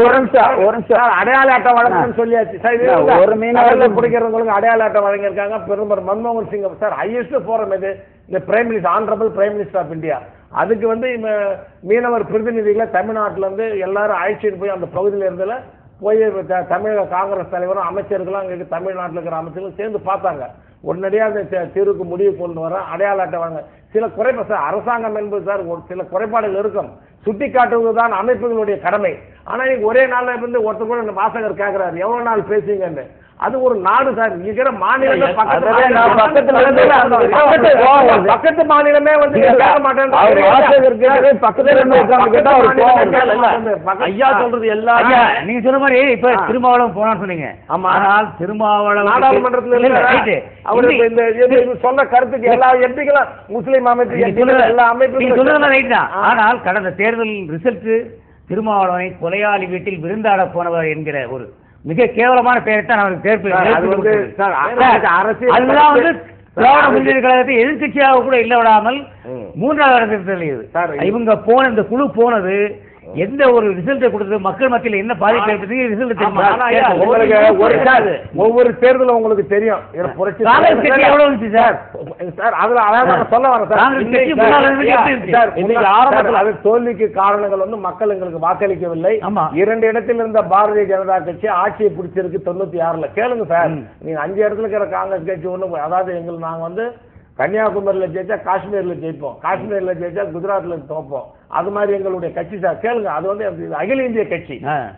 ஒரு நிமிஷம் அடையாள அட்டை வழங்கணும்னு சொல்லியாச்சு சார். ஒரு மீனவர் பிடிக்கிறவங்களுக்கு அடையாள அட்டை வழங்கியிருக்காங்க. பிரதமர் மன்மோகன் சிங் சார் ஹையஸ்ட் ஃபோரம் இது இந்த prime minister, honourable prime minister of India. அதுக்கு வந்து மீனவர் பிரதிநிதிகளை தமிழ்நாட்டில இருந்து எல்லாரும் அழைச்சிட்டு போய் அந்த பகுதியில் இருந்ததுல போய் தமிழக காங்கிரஸ் தலைவரும் அமைச்சர்களும் அங்கே தமிழ்நாட்டில் இருக்கிற அமைச்சர்களும் சேர்ந்து பார்த்தாங்க. உடனடியாக அந்த தீர்வுக்கு முடிவு கொண்டு வர அடையாள அட்டை வாங்க. சில குறைபாடு சார், அரசாங்கம் என்பது சார் சில குறைபாடுகள் இருக்கும். சுட்டி காட்டுவதுதான் அமைப்புகளுடைய கடமை. ஆனா நீங்க ஒரே நாள்ல இருந்து ஒருத்தர் கூட இந்த வாசகர் கேட்கிறாரு எவ்வளவு நாள் பேசுவீங்கன்னு. அது ஒரு நாடு சார். இருக்கிற மாநிலமே பக்கத்து மாநிலமே வந்து கேட்க மாட்டேன். ஐயா சொல்றது எல்லாம் நீங்க சொன்ன மாதிரி இப்ப திருமாவளவன் போனான்னு சொன்னீங்க. ஆமா. ஆனால் திருமாவளவன் நாடாளுமன்றத்தில் அவரு இந்த சொன்ன கருத்துக்கு எல்லா எம்பிக்களும் முஸ்லீம் அமைப்பு எல்லா அமைப்பும் ரைட் தான். ஆனால் கடந்த தேர்தல் ரிசல்ட் திருமாவளவனை கொலையாளி வீட்டில் விருந்தாட போனவர் என்கிற ஒரு மிக கேவலமான பெயரைத்தான் அவருக்கு அதுதான் வந்து திராவிட முன்னேற்ற கழகத்தை எதிர்கட்சியாக கூட இல்ல விடாமல் மூன்றாவது இடத்தில் இவங்க போன இந்த குழு போனது எந்த ஒரு ரிசல்ட்டை கொடுத்தது, மக்கள் மத்தியில் என்ன பாதிப்பு ஏற்படுத்தி ரிசல்ட் ஒவ்வொரு தேர்தலும் உங்களுக்கு தெரியும். எவ்வளவு இருந்துச்சு சார்? சார் அதுல சொல்ல வரேன் சார். ஆரம்பத்தில் அது தோல்விக்கு காரணங்கள் வந்து மக்கள் எங்களுக்கு வாக்களிக்கவில்லை. 2 இடத்தில் இருந்த பாரதிய ஜனதா கட்சி ஆட்சியை பிடிச்சிருக்கு 96ல. கேளுங்க சார், நீங்க 5 இடத்துல இருக்கிற காங்கிரஸ் கட்சி ஒண்ணு, அதாவது நாங்க வந்து கன்னியாகுமரியில ஜெயிச்சா காஷ்மீர்ல ஜெயிப்போம், காஷ்மீர்ல ஜெயிச்சா குஜராத்ல தோப்போம். அது மாதிரி எங்களுடைய கட்சி சார். கேளுங்க, அது வந்து அகில இந்திய கட்சி,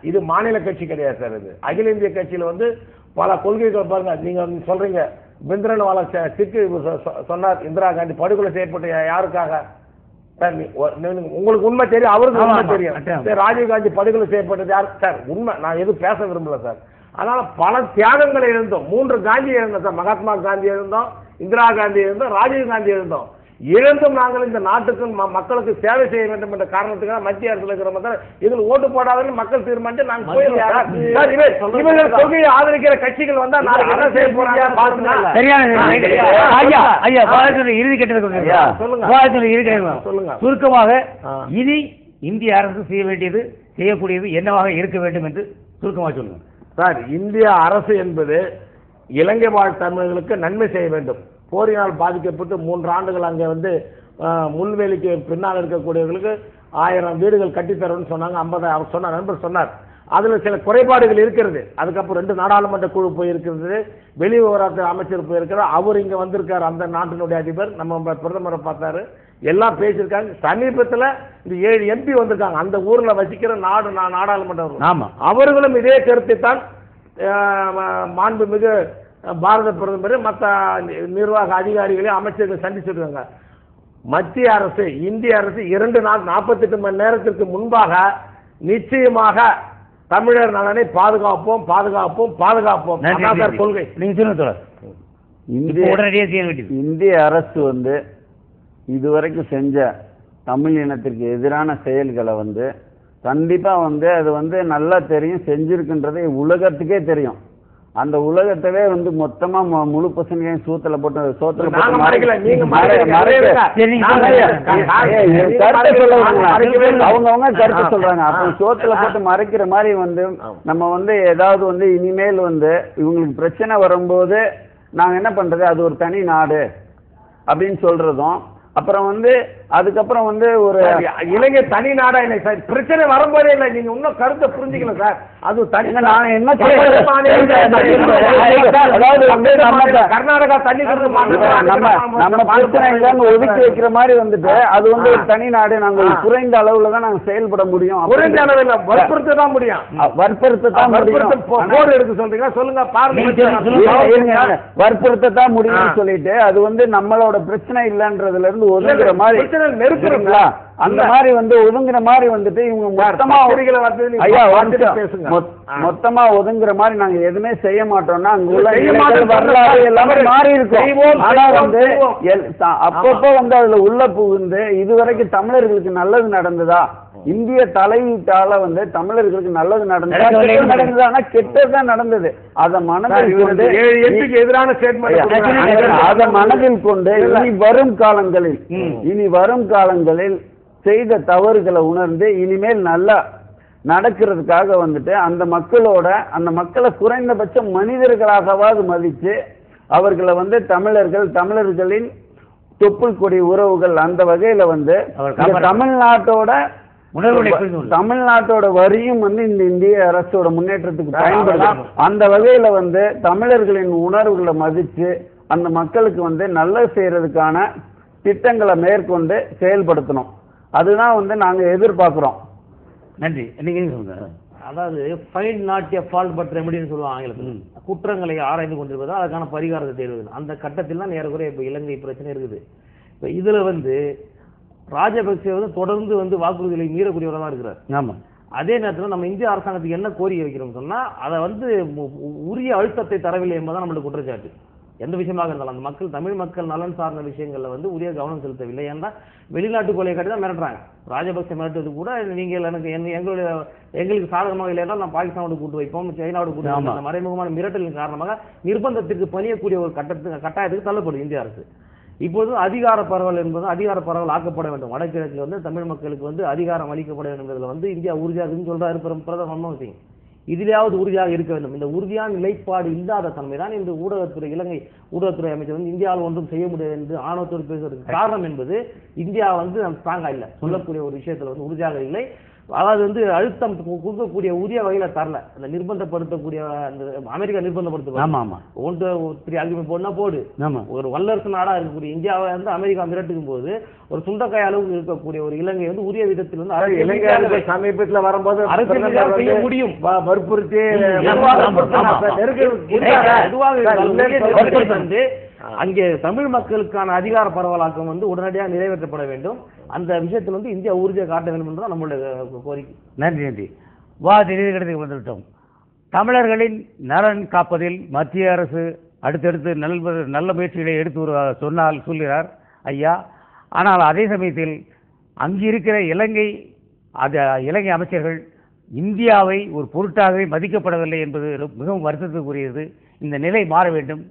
இது மாநில கட்சி கிடையாது சார். இது அகில இந்திய கட்சியில வந்து பல கொள்கைகள் பாருங்க. நீங்க சொல்றீங்க பிந்திரன்வாலா சிக்கு சொன்னார் இந்திரா காந்தி படுகொலை செய்யப்பட்ட யாருக்காக சார்? உங்களுக்கு உண்மை தெரியும், அவருக்கு உண்மை தெரியும். ராஜீவ் காந்தி படுகொலை செய்யப்பட்டது யாரு சார்? உண்மை. நான் எதுவும் பேச விரும்பல சார். அதனால பல தியாகங்களை இருந்தோம். 3 காந்தி இருந்தோம் சார். மகாத்மா காந்தி இருந்தோம், இந்திரா காந்தி இருந்தோம், ராஜீவ் காந்தி இருந்தோம். இழந்தும் நாங்கள் இந்த நாட்டுக்கு மக்களுக்கு சேவை செய்ய வேண்டும் என்ற காரணத்துக்காக மத்திய அரசுல இருக்கிற இதில் ஓட்டு போடாதன்னு மக்கள் தீர்மானித்து நாங்கள் போயிருக்கோம். கொள்கையை ஆதரிக்கிற கட்சிகள் வந்தா நாளைக்கு என்ன செய்ய போறாங்க சொல்லுங்க. சுருக்கமாக இனி இந்திய அரசு செய்ய வேண்டியது செய்யக்கூடியது என்னவாக இருக்க வேண்டும் என்று சுருக்கமாக சொல்லுங்க சார். இந்திய அரசு என்பது இலங்கை வாழ் தமிழர்களுக்கு நன்மை செய்ய வேண்டும். போரினால் பாதிக்கப்பட்டு 3 ஆண்டுகள் அங்கே வந்து முள்வேலிக்கு பின்னால் இருக்கக்கூடியவர்களுக்கு 1000 வீடுகள் கட்டித்தரணும்னு சொன்னாங்க. 50 அவர் சொன்னார், நண்பர் சொன்னார். அதுல சில குறைபாடுகள் இருக்கிறது. அதுக்கப்புறம் 2 நாடாளுமன்ற குழு போயிருக்கிறது, வெளிவிவகாரத்துறை அமைச்சர் போயிருக்கிறார், அவர் இங்க வந்திருக்காரு, அந்த நாட்டினுடைய அதிபர் நம்ம பிரதமரை பார்த்தாரு, எல்லாம் பேசியிருக்காங்க. சமீபத்தில் இந்த 7 எம்பி வந்திருக்காங்க, அந்த ஊர்ல வசிக்கிற நாடாளுமன்றம். அவர்களும் இதே கருத்தை தான் மாண்புமிகு பாரத பிரதமர் மற்ற நிர்வாக அதிகாரிகளை அமைச்சர்கள் சந்திச்சிருக்காங்க. மத்திய அரசு இந்திய அரசு 2 நாள் 48 மணி நேரத்திற்கு முன்பாக நிச்சயமாக தமிழர் நலனை பாதுகாப்போம் பாதுகாப்போம் பாதுகாப்போம் கொள்கை. இந்திய அரசு வந்து இதுவரைக்கும் செஞ்ச தமிழ் இனத்திற்கு எதிரான செயல்களை வந்து கண்டிப்பா வந்து அது வந்து நல்லா தெரியும், செஞ்சிருக்குன்றதே உலகத்துக்கே தெரியும். அந்த உலகத்தவே வந்து மொத்தமா முழு பசங்களையும் சோத்துல போட்டு அவங்கவுங்க கருத்து சொல்றாங்க. அப்புறம் சோத்துல போட்டு மறைக்கிற மாதிரி வந்து நம்ம வந்து ஏதாவது வந்து இனிமேல் வந்து இவங்களுக்கு பிரச்சனை வரும்போது நாங்க என்ன பண்றது, அது ஒரு தனி நாடு அப்படின்னு சொல்றதும், அப்புறம் வந்து அதுக்கப்புறம் வந்து ஒரு இலங்கை தனி நாடா இல்லை சார், பிரச்சனை வரும்போதே இல்லை. நீங்க இன்னும் கருத்தை புரிஞ்சுக்கல சார். அது தனி நான் என்ன கர்நாடகா தண்ணி நம்ம பிரச்சனை ஒதுக்கி வைக்கிற மாதிரி வந்துட்டு அது வந்து ஒரு தனி நாடு. நாங்க குறைந்த அளவுல தான் நாங்க செயல்பட முடியும். குறைந்த அளவில் வற்புறுத்த தான் முடியும். வற்புறுத்தத்தான் போர் எடுக்க சொல்றீங்க, சொல்லுங்க. வற்புறுத்தத்தான் முடியும்னு சொல்லிட்டு அது வந்து நம்மளோட பிரச்சனை இல்லன்றதுல இருந்து ஒதுங்குற மாதிரி நெருக்குறீங்களா, அந்த மாதிரி வந்து ஒதுங்குற மாதிரி வந்துட்டு இவங்க மொத்தமா ஒதுங்குற மாதிரி நாங்க எதுவுமே செய்ய மாட்டோம்னா அங்க உள்ள வரலாறு எல்லாமே மாறி இருக்கும். ஆனா வந்து அப்பப்போ வந்து அதுல உள்ள புகுந்து இதுவரைக்கும் தமிழர்களுக்கு நல்லது நடந்ததா, இந்திய தலையீட்டால வந்து தமிழர்களுக்கு நல்லது நடந்தது, ஆனா கெட்டதுதான் நடந்தது. அத மனதில் கொண்டு எதிரான அத மனதில் கொண்டு இனி வரும் காலங்களில் செய்த தவறுகளை உணர்ந்து இனிமேல் நல்லா நடக்கிறதுக்காக வந்துட்டு அந்த மக்களை குறைந்தபட்சம் மனிதர்களாகவாது மதிச்சு அவர்களை வந்து தமிழர்களின் தொப்புள் கொடி உறவுகள் அந்த வகையில வந்து தமிழ்நாட்டோட வரியும் வந்து இந்த இந்திய அரசோட முன்னேற்றத்துக்கு பயன்படும். அந்த வகையில வந்து தமிழர்களின் உணர்வுகளை மதிச்சு அந்த மக்களுக்கு வந்து நல்லது செய்யறதுக்கான திட்டங்களை மேற்கொண்டு செயல்படுத்தணும். அதுதான் வந்து நாங்க எதிர்பார்க்கிறோம். நன்றி. நீங்க சொல்லுங்க. அதாவது find not a fault but ரெமடின்னு சொல்லுவாங்க ஆங்கிலத்தில். குற்றங்களை ஆராய்ந்து கொண்டிருப்பதா அதுக்கான பரிகாரத்தை தேடுவது. அந்த கட்டத்தில் தான் ஏறக்குறைய இப்போ இலங்கை பிரச்சனை இருக்குது. இப்போ இதுல வந்து ராஜபக்சே வந்து தொடர்ந்து வந்து வாக்குறுதிகளை மீறக்கூடியவராக தான் இருக்கிறார். ஆமா. அதே நேரத்தில் நம்ம இந்திய அரசாங்கத்துக்கு என்ன கோரிக்கை வைக்கிறோம்னு சொன்னா அதை வந்து உரிய அழுத்தத்தை தரவில்லை என்பதுதான் நம்மளுடைய குற்றச்சாட்டு. எந்த விஷயமாக இருந்தாலும் அந்த மக்கள் தமிழ் மக்கள் நலன் சார்ந்த விஷயங்கள்ல வந்து உரிய கவனம் செலுத்தவில்லை. ஏன்னா வெளிநாட்டு கொலையை காட்டி தான் மிரட்டுறாங்க. ராஜபக்சே மிரட்டுறது கூட நீங்கள் எங்களுக்கு சாதகமாக இல்லை என்றால் நான் பாகிஸ்தானோடு கூட்டு வைப்போம், சைனாவோடு கூட்டு வைப்போம், அந்த மறைமுகமான மிரட்டலின் காரணமாக நிர்பந்தத்திற்கு பணியக்கூடிய ஒரு கட்டாயத்துக்கு தள்ளப்படும் இந்திய அரசு. இப்போது அதிகார பரவல் என்பது அதிகார பரவல் ஆக்கப்பட வேண்டும். வடகிழக்கில் வந்து தமிழ் மக்களுக்கு வந்து அதிகாரம் அளிக்கப்பட வேண்டும் என்பதில் வந்து இந்தியா உறுதியாக இருக்குன்னு சொல்றாரு பிரதமர் மன்மோகன் சிங். இதிலேயாவது உறுதியாக இருக்க வேண்டும். இந்த உறுதியான நிலைப்பாடு இல்லாத தன்மை தான் இந்த ஊடகத்துறை இலங்கை ஊடகத்துறை அமைச்சர் வந்து இந்தியாவில் ஒன்றும் செய்ய முடியாது என்று ஆணவத்தோடு பேசுவதற்கு காரணம் என்பது இந்தியா வந்து ஸ்ட்ராங்கா இல்லை, சொல்லக்கூடிய ஒரு விஷயத்துல வந்து உறுதியாக இல்லை. அதாவது வந்து அழுத்தம் கொடுக்கக்கூடிய உரிய வகையில தரல. அந்த நிர்பந்தப்படுத்தக்கூடிய அந்த அமெரிக்கா நிர்பந்தப்படுத்த ஒன்று த்ரீ ஆர்குமெண்ட் போடுனா போடு. ஒரு வல்லரசு நாடா இருக்கக்கூடிய இந்தியாவை வந்து அமெரிக்கா மிரட்டுக்கும் போது ஒரு சுண்டக்காய் அளவுக்கு இருக்கக்கூடிய ஒரு இலங்கை வந்து உரிய விதத்தில் வந்து இலங்கை சமீபத்தில் வரும்போது அரசியல் செய்ய முடியும் வற்புறுத்தி வந்து அங்கே தமிழ் மக்களுக்கான அதிகார பரவலாக்கம் வந்து உடனடியாக நிறைவேற்றப்பட வேண்டும். அந்த விஷயத்தில் வந்து இந்தியா உறுதியை காட்ட வேண்டும் என்றுதான் நம்மளுடைய கோரிக்கை. நன்றி. நன்றி. இறுதிக்கட்டத்துக்கு வந்துவிட்டோம். தமிழர்களின் நலன் காப்பதில் மத்திய அரசு அடுத்தடுத்து நல்ல முயற்சிகளை எடுத்து சொல்கிறார் ஐயா. ஆனால் அதே சமயத்தில் அங்கு இருக்கிற இலங்கை அமைச்சர்கள் இந்தியாவை ஒரு பொருட்டாகவே மதிக்கப்படவில்லை என்பது மிகவும் வருத்தத்துக்குரியது. இந்த நிலை மாற வேண்டும்.